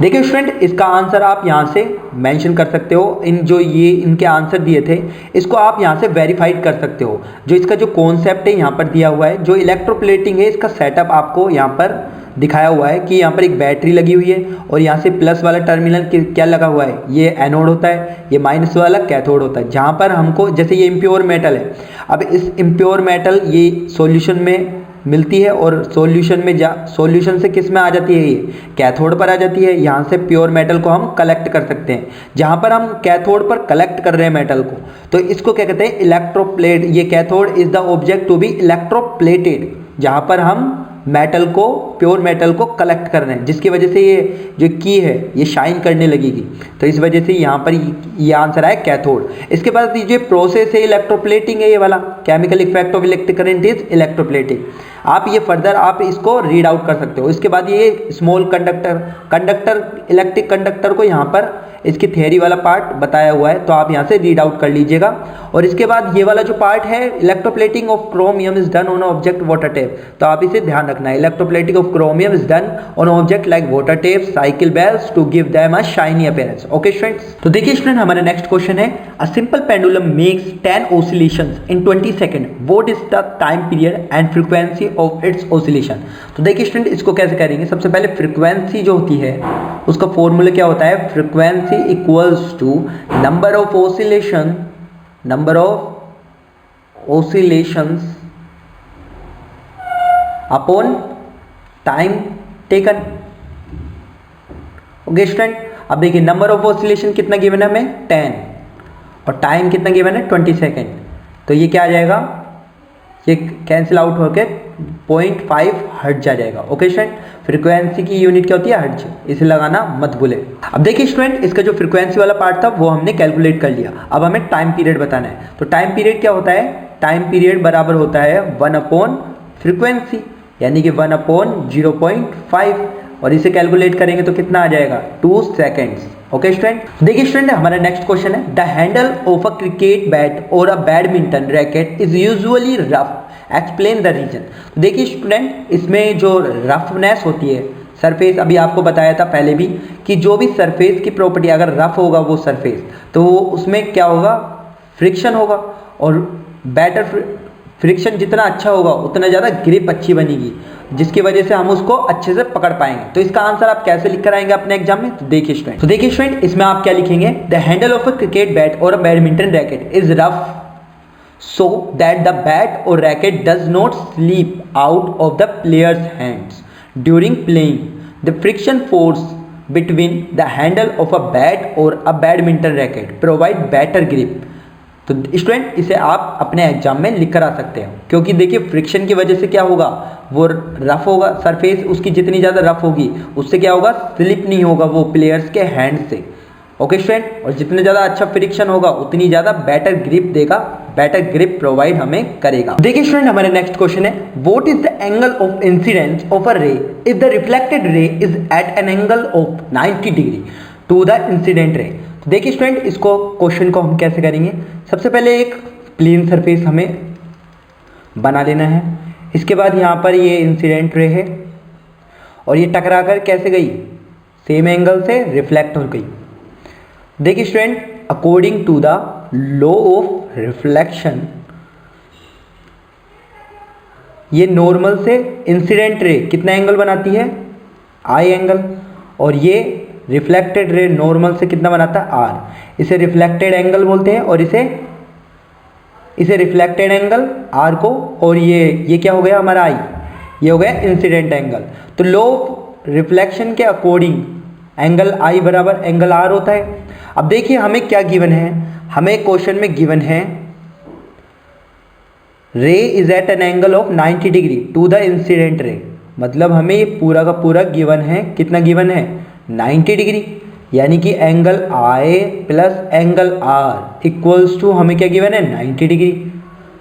देखिए स्टूडेंट, इसका आंसर आप यहाँ से मेंशन कर सकते हो। इन जो ये इनके आंसर दिए थे, इसको आप यहाँ से वेरीफाइड कर सकते हो। जो इसका जो कॉन्सेप्ट है यहाँ पर दिया हुआ है, जो इलेक्ट्रोप्लेटिंग है, इसका सेटअप आपको यहाँ पर दिखाया हुआ है कि यहाँ पर एक बैटरी लगी हुई है और यहाँ से प्लस वाला टर्मिनल क्या लगा हुआ है, ये एनोड होता है, ये माइनस वाला कैथोड होता है। जहाँ पर हमको, जैसे ये इम्प्योर मेटल है, अब इस इम्प्योर मेटल ये सॉल्यूशन में मिलती है और सॉल्यूशन से किस में आ जाती है, ये कैथोड पर आ जाती है। यहाँ से प्योर मेटल को हम कलेक्ट कर सकते हैं। जहाँ पर हम कैथोड पर कलेक्ट कर रहे हैं मेटल को, तो इसको क्या कहते हैं, इलेक्ट्रोप्लेट। ये cathode is the object to be electroplated, जहाँ पर हम मेटल को, प्योर मेटल को कलेक्ट कर रहे हैं, जिसकी वजह से ये जो की है ये शाइन करने लगेगी। तो इस वजह से यहाँ पर ये आंसर आया कैथोड। इसके बाद ये प्रोसेस है इलेक्ट्रोप्लेटिंग है, ये वाला chemical effect of electric current is electroplating. आप ये फर्दर आप इसको रीड आउट कर सकते हो। इसके बाद ये स्मॉल कंडक्टर इलेक्ट्रिक कंडक्टर को यहाँ पर इसकी थियरी वाला पार्ट बताया हुआ है, तो आप यहाँ से रीड आउट कर लीजिएगा। और इसके बाद ये वाला जो पार्ट है, electroplating of chromium is done on object water tap, तो आप इसे ध्यान रखना है। Electroplating of chromium is done on object like water tap, cycle bells to give them a shiny appearance. Okay students, तो देखिए स्टूडेंट, हमारा नेक्स्ट क्वेश्चन है, a simple pendulum makes 10 oscillations in 20 second, what is the time period and frequency of its oscillation. तो देखिए student, इसको कैसे करेंगे, सबसे पहले फ्रीक्वेंसी जो होती है उसका फॉर्मूला क्या होता है, frequency equals to number of oscillations upon time taken. Okay student, अब देखिए नंबर ऑफ ऑसिलेशन कितना गिवन है हमें, 10, और टाइम कितना गिवन है, 20 सेकेंड। तो ये क्या आ जाएगा, ये कैंसिल आउट होकर 0.5 हर्ट्ज आ जाएगा। ओके स्टूडेंट, फ्रीक्वेंसी की यूनिट क्या होती है, हर्ट्ज, इसे लगाना मत भूले। अब देखिए स्टूडेंट, इसका जो फ्रीक्वेंसी वाला पार्ट था वो हमने कैलकुलेट कर लिया। अब हमें टाइम पीरियड बताना है। तो टाइम पीरियड क्या होता है, टाइम पीरियड बराबर होता है 1 फ्रीक्वेंसी, यानी कि 1/0.5, और इसे कैलकुलेट करेंगे तो कितना आ जाएगा, 2 सेकेंड्स। ओके स्टूडेंट, देखिए स्टूडेंट, हमारा नेक्स्ट क्वेश्चन है, the handle of a cricket bat और a badminton racket is usually rough, explain the reason. तो देखिए स्टूडेंट, इसमें जो रफनेस होती है, सरफेस, अभी आपको बताया था पहले भी कि जो भी सरफेस की प्रॉपर्टी अगर रफ होगा वो सरफेस, तो उसमें क्या होगा, फ्रिक्शन होगा, और बैटर फ्रिक्शन जितना अच्छा होगा उतना ज़्यादा ग्रिप अच्छी बनेगी, जिसकी वजह से हम उसको अच्छे से पकड़ पाएंगे। तो इसका आंसर आप कैसे लिख कर आएंगे अपने एग्जाम में, तो देखिए स्टूडेंट, इसमें आप क्या लिखेंगे, the handle of a cricket bat और a badminton racket is rough so that the bat or racket does not slip out of the player's hands during playing. The friction force between the handle of a bat or a badminton racket provide better grip. तो student, इसे आप अपने exam में लिख कर आ सकते हैं, क्योंकि देखिए फ्रिक्शन की वजह से क्या होगा, वो रफ होगा, सरफेस उसकी जितनी ज़्यादा रफ होगी उससे क्या होगा, स्लिप नहीं होगा वो प्लेयर्स के हैंड से। ओके स्टूडेंट, और जितने ज़्यादा अच्छा फ्रिक्शन होगा उतनी ज़्यादा बेटर ग्रिप देगा बेटर ग्रिप प्रोवाइड हमें करेगा। देखिए स्टूडेंट, हमारे नेक्स्ट क्वेश्चन है, what is the angle of incidence of a ray if the reflected ray is at an angle of 90 degree to the incident ray. तो देखिए student, इसको question को हम कैसे करेंगे, सबसे पहले एक प्लेन सरफेस हमें बना लेना है। इसके बाद यहाँ पर ये इंसिडेंट रे है और ये टकरा कर कैसे गई, सेम एंगल से रिफ्लेक्ट हो गई। देखिए student, according to the law of reflection, ये नॉर्मल से इंसिडेंट रे कितना एंगल बनाती है, आई एंगल, और ये रिफ्लेक्टेड रे नॉर्मल से कितना बनाता है, आर। इसे रिफ्लेक्टेड एंगल बोलते हैं और इसे रिफ्लेक्टेड एंगल आर को, और ये क्या हो गया हमारा आई, ये हो गया इंसिडेंट एंगल। तो लॉ ऑफ रिफ्लेक्शन के अकॉर्डिंग एंगल आई बराबर एंगल आर होता है। अब देखिए हमें क्या गिवन है, हमें क्वेश्चन में गिवन है ray is at an angle of 90 degree to the incident ray, मतलब हमें ये पूरा का पूरा गिवन है, कितना गिवन है, 90 डिग्री, यानी कि angle I plus angle R equals to हमें क्या गिवन है, 90 डिग्री।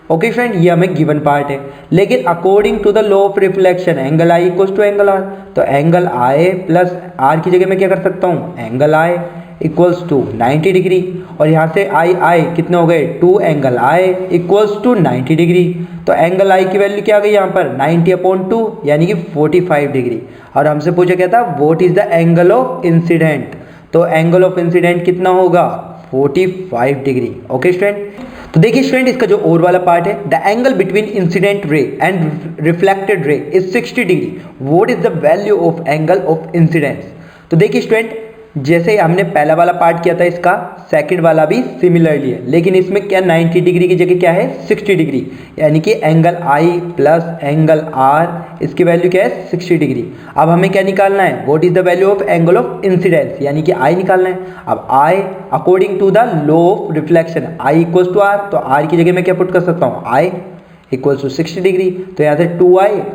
ओके फ्रेंड, ये हमें गिवन पार्ट है, लेकिन according to the law of reflection angle I equals to angle R, तो एंगल आई प्लस आर की जगह मैं क्या कर सकता हूँ, angle I equals to 90 degree, और यहाँ से आई कितने हो गए, 2 angle I equals to 90 degree. तो एंगल आई की वैल्यू क्या आ गई यहाँ पर, 90/2 यानी कि 45 डिग्री। और हमसे पूछा क्या था, what is the angle of incident, तो एंगल ऑफ इंसिडेंट कितना होगा, 45 डिग्री। ओके स्टूडेंट, तो देखिए स्टूडेंट, इसका जो और वाला पार्ट है, the angle between incident ray and reflected ray is 60 degree, what is the value of angle of incidence. तो देखिए स्टूडेंट, जैसे हमने पहला वाला पार्ट किया था, इसका सेकंड वाला भी सिमिलरली है, लेकिन इसमें क्या 90 डिग्री की जगह क्या है, 60 डिग्री, यानी कि angle I plus angle R, इसकी वैल्यू क्या है, 60 डिग्री। अब हमें क्या निकालना है, what is the value of angle of incidence, यानी कि आई निकालना है। अब I according to the law of reflection I equals to R, तो आर की जगह मैं क्या पुट कर सकता हूँ, आई इक्वल्स टू 60 डिग्री, तो यहाँ से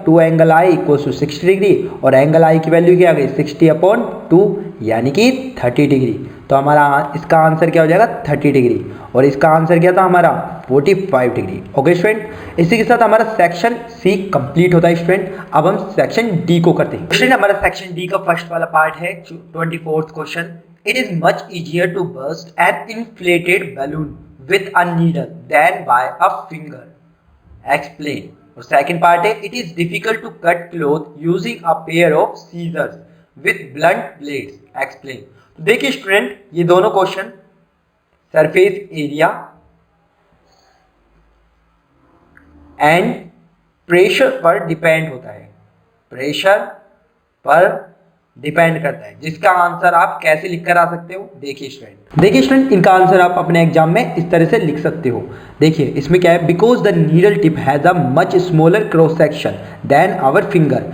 2 angle I equals to 60 degree, और एंगल आई की वैल्यू क्या आ गई, 60/2 यानी कि 30 डिग्री। तो हमारा इसका आंसर क्या हो जाएगा, 30 डिग्री, और इसका आंसर क्या था हमारा, 45 डिग्री। ओके स्टूडेंट, इसी के साथ हमारा सेक्शन सी कंप्लीट होता है स्टूडेंट। अब हम सेक्शन डी को करते हैं। स्टूडेंट, हमारा सेक्शन डी का फर्स्ट वाला पार्ट है 24th question, it is much easier to burst an inflated balloon with a needle than by a finger, explain. और सेकंड पार्ट है, it is difficult to cut cloth using a pair of scissors with blunt blades, explain. तो देखिए student, ये दोनों question surface area and pressure पर depend होता है, pressure पर डिपेंड करता है, जिसका आंसर आप कैसे लिख कर आ सकते हो। देखिए स्टूडेंट, इनका आंसर आप अपने एग्जाम में इस तरह से लिख सकते हो। देखिए इसमें क्या है, because the needle tip has a much smaller cross section than our finger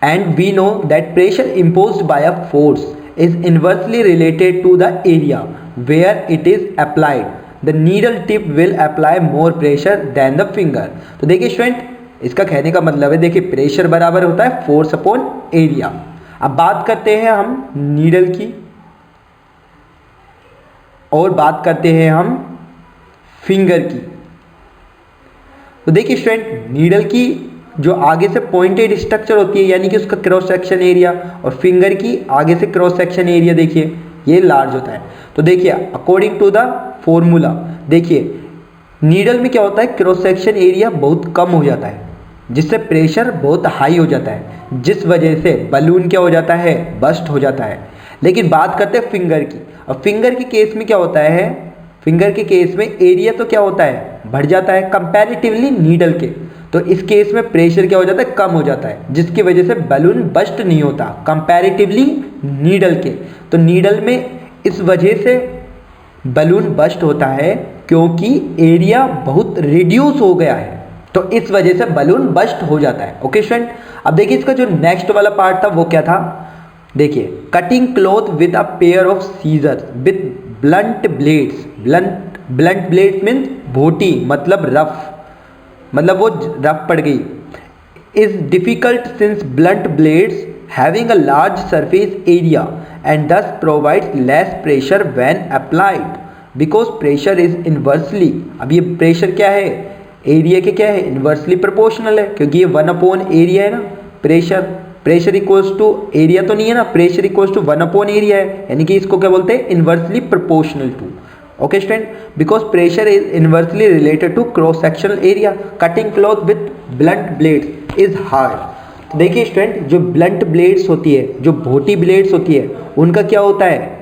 and we know that pressure imposed by a force is inversely related to the area where it is applied. The needle tip will apply more pressure than the finger. तो देखिए student, इसका कहने का मतलब है, देखिए pressure बराबर होता है फोर्स अपॉन एरिया। अब बात करते हैं हम नीडल की और बात करते हैं हम फिंगर की। तो देखिए स्टूडेंट, नीडल की जो आगे से पॉइंटेड स्ट्रक्चर होती है, यानी कि उसका क्रॉस सेक्शन एरिया, और फिंगर की आगे से क्रॉस सेक्शन एरिया देखिए ये लार्ज होता है। तो देखिए अकॉर्डिंग टू द फॉर्मूला, देखिए नीडल में क्या होता है, क्रॉस सेक्शन एरिया बहुत कम हो जाता है, जिससे प्रेशर बहुत हाई हो जाता है, जिस वजह से बलून क्या हो जाता है, बस्ट हो जाता है। लेकिन बात करते हैं फिंगर की। अब फिंगर के केस में क्या होता है, फिंगर के केस में एरिया तो क्या होता है, बढ़ जाता है कंपैरेटिवली नीडल के। तो इस केस में प्रेशर क्या हो जाता है, कम हो जाता है, जिसकी वजह से बलून बस्ट नहीं होता कंपैरेटिवली नीडल के। तो नीडल में इस वजह से बलून बस्ट होता है क्योंकि एरिया बहुत रिड्यूस हो गया है, तो इस वजह से बलून बस्ट हो जाता है। ओके स्टूडेंट, अब देखिए इसका जो नेक्स्ट वाला पार्ट था वो क्या था, देखिए cutting cloth with a pair of scissors with blunt blades. Blunt blade means भोटी, मतलब रफ, मतलब वो रफ पड़ गई। Is difficult since blunt blades having a large surface area and thus provides less pressure when applied. Because pressure is inversely, अब ये pressure क्या है, एरिया के क्या है, इन्वर्सली प्रोपोर्शनल है, क्योंकि ये 1/एरिया है ना। प्रेशर इक्वल्स टू एरिया तो नहीं है ना, प्रेशर इक्वल्स टू 1/एरिया है, यानी कि इसको क्या बोलते हैं, inversely proportional to. Okay student, because pressure is inversely related to cross sectional area, cutting cloth with blunt blades is hard. तो देखिए स्टूडेंट, जो ब्लंट ब्लेड्स होती है, जो भोटी ब्लेड्स होती है, उनका क्या होता है,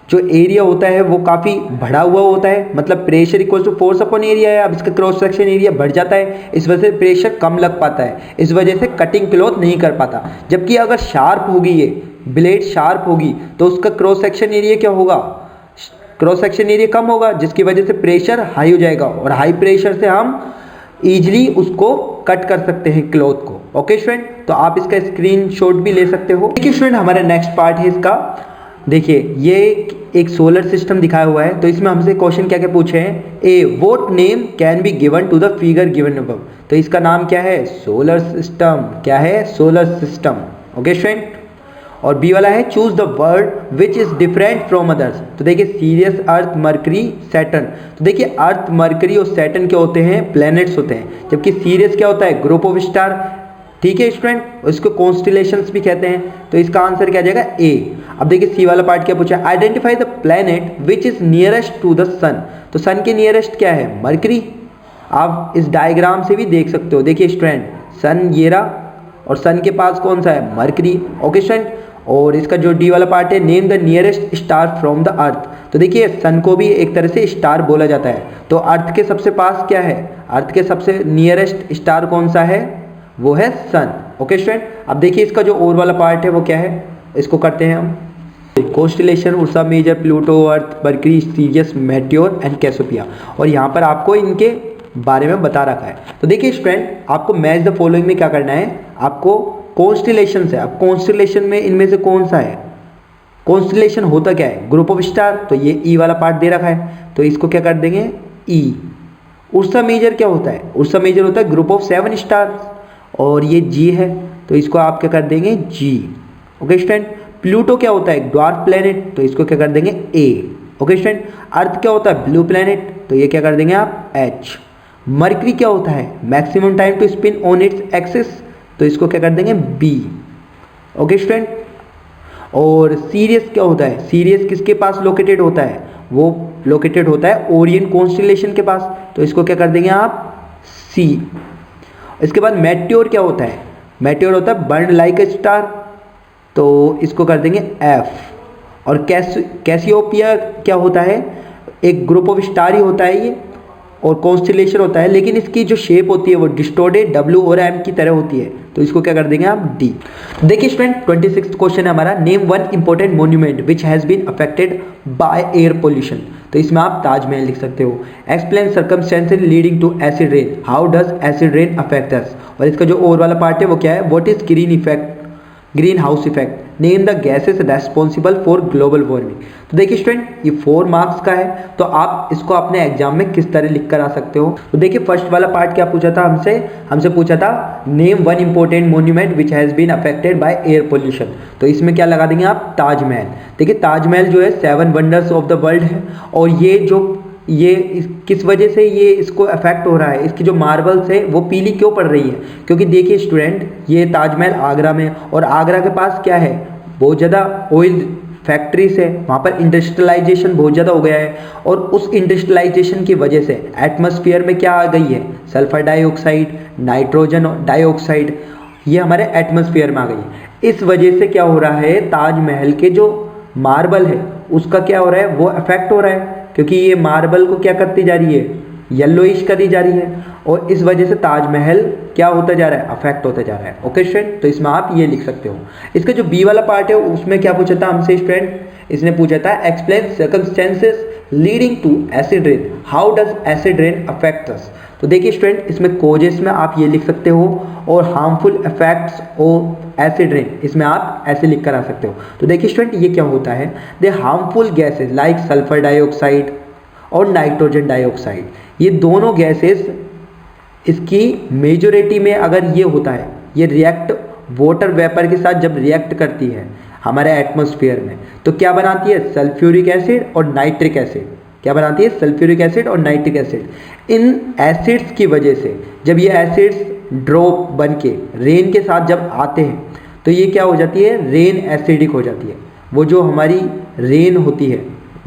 जो एरिया होता है वो काफ़ी बढ़ा हुआ होता है, मतलब pressure equal to force upon area है। अब इसका क्रॉस सेक्शन एरिया बढ़ जाता है, इस वजह से प्रेशर कम लग पाता है, इस वजह से कटिंग क्लॉथ नहीं कर पाता। जबकि अगर शार्प होगी, ये ब्लेड शार्प होगी, तो उसका क्रॉस सेक्शन एरिया क्या होगा, क्रॉस सेक्शन एरिया कम होगा, जिसकी वजह से प्रेशर हाई हो जाएगा, और हाई प्रेशर से हम ईजिली उसको कट कर सकते हैं क्लॉथ को। ओके स्टूडेंट, तो आप इसका स्क्रीनशॉट भी ले सकते हो। देखिए स्टूडेंट, हमारा नेक्स्ट पार्ट है इसका। देखिए ये एक सोलर सिस्टम दिखाया हुआ है, तो इसमें हमसे क्वेश्चन क्या क्या पूछे हैं, A what name can be given to the figure given above. तो इसका नाम क्या है, सोलर सिस्टम। क्या है, सोलर सिस्टम। ओके स्टूडेंट, और बी वाला है choose the word which is different from others. तो देखिए सीरियस, अर्थ, मरकरी, सैटर्न। तो देखिए अर्थ, मरकरी और सैटर्न क्या होते हैं, प्लैनेट्स होते हैं, जबकि सीरियस क्या होता है, ग्रुप ऑफ स्टार। ठीक है स्टूडेंट, इसको कॉन्स्टिलेशंस भी कहते हैं। तो इसका आंसर क्या आ जाएगा, ए। अब देखिए सी वाला पार्ट क्या पूछा, identify the planet which is nearest to the sun. तो सन के नियरेस्ट क्या है, मरकरी। आप इस डायग्राम से भी देख सकते हो, देखिए स्टूडेंट, सन ये रहा और सन के पास कौन सा है, मरकरी। ओके स्टूडेंट, और इसका जो डी वाला पार्ट है, name the nearest star from the earth. तो देखिए सन को भी एक तरह से स्टार बोला जाता है, तो अर्थ के सबसे पास क्या है, अर्थ के सबसे नियरेस्ट स्टार कौन सा है, वो है सन। ओके स्टूडेंट, अब देखिए इसका जो और वाला पार्ट है वो क्या है, इसको करते हैं हम। Constellation, Ursa Major, Pluto, Earth, Mercury, Sirius, meteor and Cassiopeia, और यहाँ पर आपको इनके बारे में बता रखा है। तो देखिए स्टूडेंट, आपको मैच द फॉलोइंग में क्या करना है, आपको कॉन्स्टिलेशन है, अब कॉन्स्टिलेशन में इनमें से कौन सा है, कॉन्स्टिलेशन होता क्या है, ग्रुप ऑफ स्टार। तो ये ई वाला पार्ट दे रखा है, तो इसको क्या कर देंगे, ई। उर्सा मेजर क्या होता है, उर्सा मेजर होता है ग्रुप ऑफ 7 स्टार, और ये जी है, तो इसको आप क्या कर देंगे, जी। ओके स्टूडेंट, प्लूटो क्या होता है, ड्वार्फ प्लेनेट, तो इसको क्या कर देंगे, ए। ओके स्टूडेंट, अर्थ क्या होता है, ब्लू प्लेनेट, तो ये क्या कर देंगे आप, एच। मरकरी क्या होता है, maximum time to spin on its axis, तो इसको क्या कर देंगे, बी। ओके स्टूडेंट, और सीरियस क्या होता है, सीरियस किसके पास लोकेटेड होता है, वो लोकेटेड होता है ओरियन कॉन्स्टिलेशन के पास, तो इसको क्या कर देंगे आप, सी। इसके बाद मेटियोर क्या होता है, मेटियोर होता है बर्न लाइक ए स्टार, तो इसको कर देंगे एफ। और कैसियोपिया क्या होता है, एक ग्रुप ऑफ स्टार ही होता है ये, और कॉन्स्टिलेशन होता है, लेकिन इसकी जो शेप होती है वो डिस्टोर्टेड डब्ल्यू और एम की तरह होती है, तो इसको क्या कर देंगे आप, डी। देखिए स्टूडेंट, 26 क्वेश्चन है हमारा, name one important monument which has been affected by air pollution. तो इसमें आप ताजमहल लिख सकते हो। Explain circumstances leading to acid rain, how does acid rain affect us. और इसका जो और वाला पार्ट है वो क्या है, what is greenhouse effect, name the gases responsible for global warming. तो देखिए स्टूडेंट, ये 4 मार्क्स का है, तो आप इसको अपने एग्जाम में किस तरह लिख कर आ सकते हो। तो देखिए फर्स्ट वाला पार्ट क्या पूछा था हमसे पूछा था name one important monument which has been affected by air pollution. तो इसमें क्या लगा देंगे आप, ताजमहल। देखिए ताजमहल जो है 7 वंडर्स ऑफ द वर्ल्ड है, और ये किस वजह से ये इसको अफेक्ट हो रहा है, इसकी जो मार्बल्स है वो पीली क्यों पड़ रही है, क्योंकि देखिए स्टूडेंट, ये ताजमहल आगरा में, और आगरा के पास क्या है, बहुत ज़्यादा ऑयल फैक्ट्रीज है, वहाँ पर इंडस्ट्रियलाइजेशन बहुत ज़्यादा हो गया है, और उस इंडस्ट्रियलाइजेशन की वजह से एटमॉस्फेयर में क्या आ गई है, सल्फर डाइऑक्साइड, नाइट्रोजन डाइऑक्साइड, ये हमारे एटमॉस्फेयर में आ गई है। इस वजह से क्या हो रहा है, ताजमहल के जो मार्बल है उसका क्या हो रहा है, वो अफेक्ट हो रहा है, क्योंकि ये मार्बल को क्या करती जा रही है, येलोइश करी जा रही है, और इस वजह से ताजमहल क्या होता जा रहा है, अफेक्ट होता जा रहा है। ओके स्टूडेंट, तो इसमें आप ये लिख सकते हो। इसका जो बी वाला पार्ट है उसमें क्या पूछा था हमसे स्टूडेंट, इसने पूछा था explain circumstances leading to acid rain, how does acid rain affect us. तो देखिए स्टूडेंट, इसमें कोजेस में आप ये लिख सकते हो, और harmful effects of acid rain इसमें आप ऐसे लिख कर आ सकते हो। तो देखिए स्टूडेंट, ये क्या होता है, they harmful gases like sulphur dioxide और नाइट्रोजन डाइऑक्साइड, ये दोनों गैसेस, इसकी मेजोरिटी में अगर ये होता है, ये रिएक्ट वाटर वेपर के साथ जब रिएक्ट करती है हमारे एटमॉस्फेयर में, तो क्या बनाती है, सल्फ्यूरिक एसिड और नाइट्रिक एसिड। क्या बनाती है, सल्फ्यूरिक एसिड और नाइट्रिक एसिड। इन एसिड्स की वजह से जब ये एसिड्स ड्रॉप बन के रेन के साथ जब आते हैं तो ये क्या हो जाती है, रेन एसिडिक हो जाती है। वो जो हमारी रेन होती है,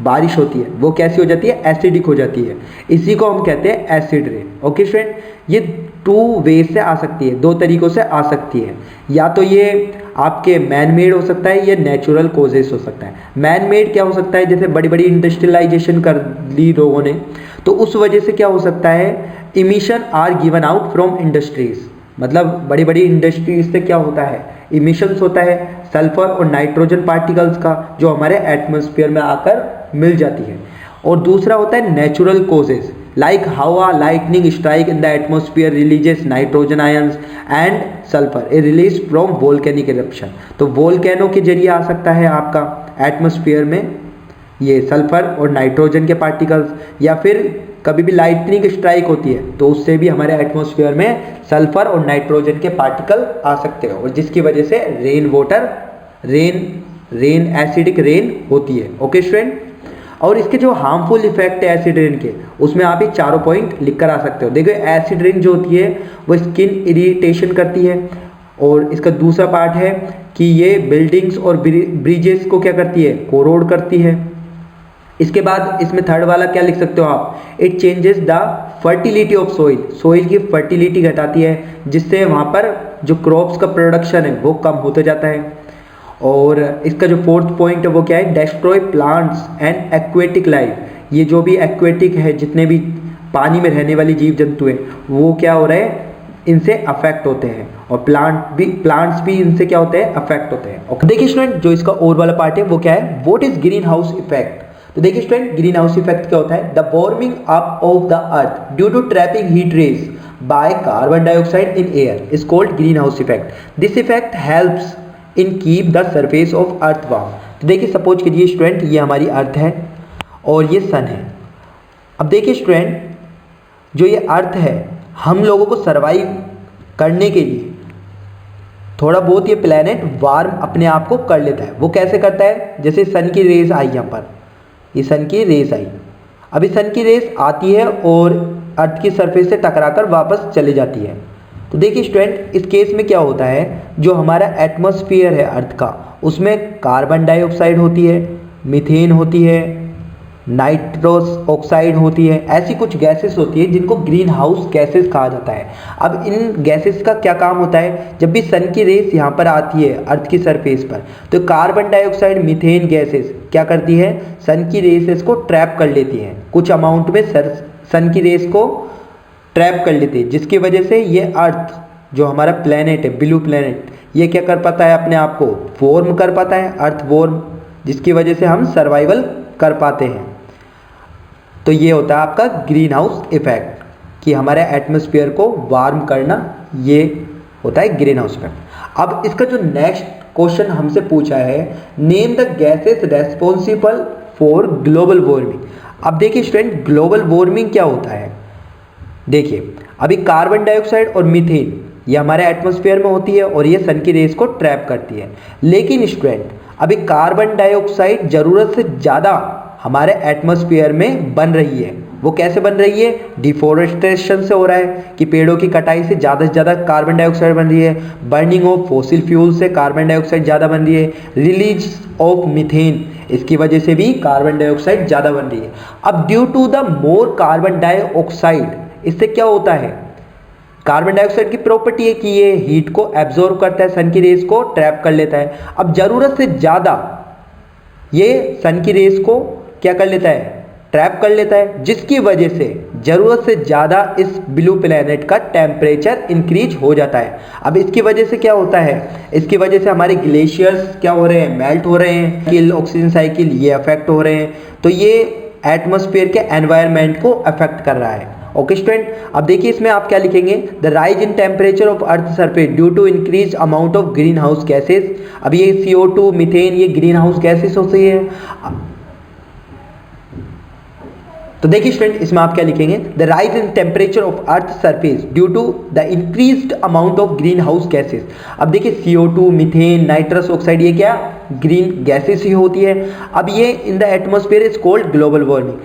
बारिश होती है, वो कैसी हो जाती है, एसिडिक हो जाती है। इसी को हम कहते हैं एसिड रेन। ओके स्टूडेंट, ये 2 वे से आ सकती है, 2 तरीक़ों से आ सकती है। या तो ये आपके मैन मेड हो सकता है या नेचुरल कोजेस हो सकता है। मैन मेड क्या हो सकता है, जैसे बड़ी बड़ी इंडस्ट्रियलाइजेशन कर ली लोगों ने, तो उस वजह से क्या हो सकता है, emission are given out from industries, मतलब बड़ी बड़ी इंडस्ट्रीज से क्या होता है, इमिशंस होता है सल्फर और नाइट्रोजन पार्टिकल्स का, जो हमारे एटमॉस्फेयर में आकर मिल जाती है। और दूसरा होता है नेचुरल कोजेस, लाइक हवा lightning strike in the atmosphere releases nitrogen ions and sulphur A release from volcanic eruption. तो वोल्केनो के जरिए आ सकता है आपका एटमॉस्फेयर में ये सल्फर और नाइट्रोजन के पार्टिकल्स, या फिर कभी भी लाइटनिंग स्ट्राइक होती है तो उससे भी हमारे एटमॉस्फेयर में सल्फर और नाइट्रोजन के पार्टिकल आ सकते हैं, और जिसकी वजह से rain water, rain acidic rain होती है। ओके स्टूडेंट, और इसके जो हार्मफुल इफेक्ट है एसिड रेन के, उसमें आप ये चारों पॉइंट लिख कर आ सकते हो। देखो एसिड रेन जो होती है वो स्किन इरिटेशन करती है, और इसका दूसरा पार्ट है कि ये बिल्डिंग्स और ब्रिजेस को क्या करती है, कोरोड करती है। इसके बाद इसमें थर्ड वाला क्या लिख सकते हो आप, it changes the fertility of soil, soil की फर्टिलिटी घटाती है, जिससे वहाँ पर जो क्रॉप्स का प्रोडक्शन है वो कम होते जाता है। और इसका जो फोर्थ पॉइंट है वो क्या है, destroy plants and aquatic life, ये जो भी एक्वेटिक है, जितने भी पानी में रहने वाली जीव जंतु हैं, वो क्या हो रहे हैं, इनसे अफेक्ट होते हैं, और प्लांट्स भी इनसे क्या होते हैं, अफेक्ट होते हैं। ओके, देखिए स्टूडेंट, जो इसका और वाला पार्ट है वो क्या है, what is greenhouse effect. तो देखिए स्टूडेंट, ग्रीन हाउस इफेक्ट क्या होता है, the warming up of the earth due to trapping heat rays by carbon dioxide in air is called greenhouse effect. This effect helps in keep the surface of earth warm. तो देखिए suppose कीजिए student, ये हमारी अर्थ है और ये सन है। अब देखिए स्टूडेंट, जो ये अर्थ है, हम लोगों को सरवाइव करने के लिए थोड़ा बहुत ये प्लेनेट वार्म अपने आप को कर लेता है। वो कैसे करता है, जैसे सन की रेस आई, यहाँ पर ये सन की रेस आई, अभी सन की रेस आती है और अर्थ की सरफेस से टकराकर वापस चली जाती है। तो देखिए स्टूडेंट, इस केस में क्या होता है, जो हमारा एटमॉस्फेयर है अर्थ का, उसमें कार्बन डाइऑक्साइड होती है, मीथेन होती है, नाइट्रोस ऑक्साइड होती है, ऐसी कुछ गैसेस होती है जिनको ग्रीन हाउस गैसेस कहा जाता है। अब इन गैसेस का क्या काम होता है, जब भी सन की रेस यहाँ पर आती है अर्थ की सरफेस पर, तो कार्बन डाइऑक्साइड मीथेन गैसेस क्या करती है, सन की रेसेस को ट्रैप कर लेती हैं, कुछ अमाउंट में सन की रेस को ट्रैप कर लेती है, जिसकी वजह से ये अर्थ जो हमारा प्लेनेट है, ब्लू प्लेनेट, ये क्या कर पाता है, अपने आप को वॉर्म कर पाता है, अर्थ वॉर्म, जिसकी वजह से हम सर्वाइवल कर पाते हैं। तो ये होता है आपका ग्रीन हाउस इफेक्ट, कि हमारे एटमॉस्फेयर को वार्म करना, ये होता है ग्रीन हाउस इफेक्ट। अब इसका जो नेक्स्ट क्वेश्चन हमसे पूछा है, name the gases responsible for global warming. अब देखिए स्टूडेंट, ग्लोबल वार्मिंग क्या होता है, देखिए अभी कार्बन डाइऑक्साइड और मीथेन ये हमारे एटमॉस्फेयर में होती है और ये सन की रेस को ट्रैप करती है। लेकिन स्टूडेंट, अभी कार्बन डाइऑक्साइड ज़रूरत से ज़्यादा हमारे एटमॉस्फेयर में बन रही है। वो कैसे बन रही है, डिफोरेस्टेशन से हो रहा है, कि पेड़ों की कटाई से ज़्यादा कार्बन डाइऑक्साइड बन रही है, बर्निंग ऑफ फॉसिल फ्यूल से कार्बन डाइऑक्साइड ज़्यादा बन रही है, रिलीज ऑफ मीथेन, इसकी वजह से भी कार्बन डाइऑक्साइड ज़्यादा बन रही है। अब due to the more carbon dioxide, इससे क्या होता है, कार्बन डाइऑक्साइड की प्रॉपर्टी है कि ये हीट को एब्जॉर्ब करता है, सन की रेस को ट्रैप कर लेता है। अब ज़रूरत से ज़्यादा ये सन की रेस को क्या कर लेता है, ट्रैप कर लेता है, जिसकी वजह से ज़रूरत से ज़्यादा इस ब्लू प्लेनेट का टेम्परेचर इंक्रीज हो जाता है। अब इसकी वजह से क्या होता है, इसकी वजह से हमारे ग्लेशियर्स क्या हो रहे हैं, मेल्ट हो रहे हैं, किल ऑक्सीजन साइकिल ये अफेक्ट हो रहे हैं। तो ये एटमॉस्फेयर के एनवायरनमेंट को अफेक्ट कर रहा है। ओके स्टूडेंट, अब देखिए इसमें आप क्या लिखेंगे, the rise in temperature of earth surface due to increase amount of greenhouse gases. अब ये CO2 मीथेन ये ग्रीन हाउस गैसेस होती है। तो देखिए स्टूडेंट, इसमें आप क्या लिखेंगे, the rise in temperature of earth surface due to the increased amount of greenhouse gases. अब देखिए CO2 मीथेन नाइट्रस ऑक्साइड ये क्या ग्रीन गैसेस ही होती है। अब ये in the atmosphere is called global warming.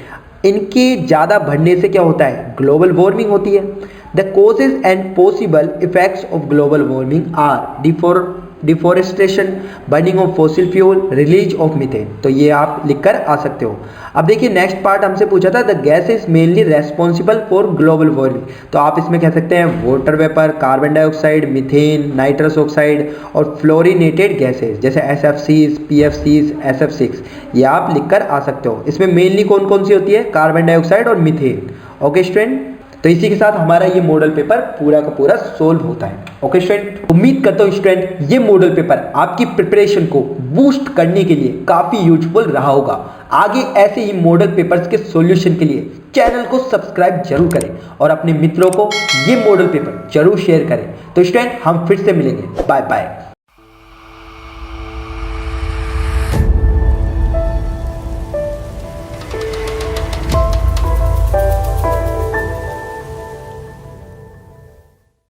इनके ज़्यादा बढ़ने से क्या होता है, ग्लोबल वार्मिंग होती है। The causes and possible effects of global warming are deforestation, burning of fossil fuel, release of methane. तो ये आप लिखकर आ सकते हो। अब देखिए नेक्स्ट पार्ट हमसे पूछा था, the gas is mainly responsible for global warming. तो आप इसमें कह सकते हैं water vapour, carbon dioxide, methane, nitrous oxide और फ्लोरिनेटेड गैसेज जैसे SFCs, PFCs, SF6, ये आप लिखकर आ सकते हो। इसमें मेनली कौन कौन सी होती है, कार्बन डाइऑक्साइड और मीथेन। ओके स्टूडेंट, तो इसी के साथ हमारा ये मॉडल पेपर पूरा का पूरा सोल्व होता है। ओके स्टूडेंट, उम्मीद करता हूँ स्टूडेंट ये मॉडल पेपर आपकी प्रिपरेशन को बूस्ट करने के लिए काफी यूजफुल रहा होगा। आगे ऐसे ही मॉडल पेपर्स के सॉल्यूशन के लिए चैनल को सब्सक्राइब जरूर करें और अपने मित्रों को ये मॉडल पेपर जरूर शेयर करें। तो स्टूडेंट हम फिर से मिलेंगे, बाय बाय।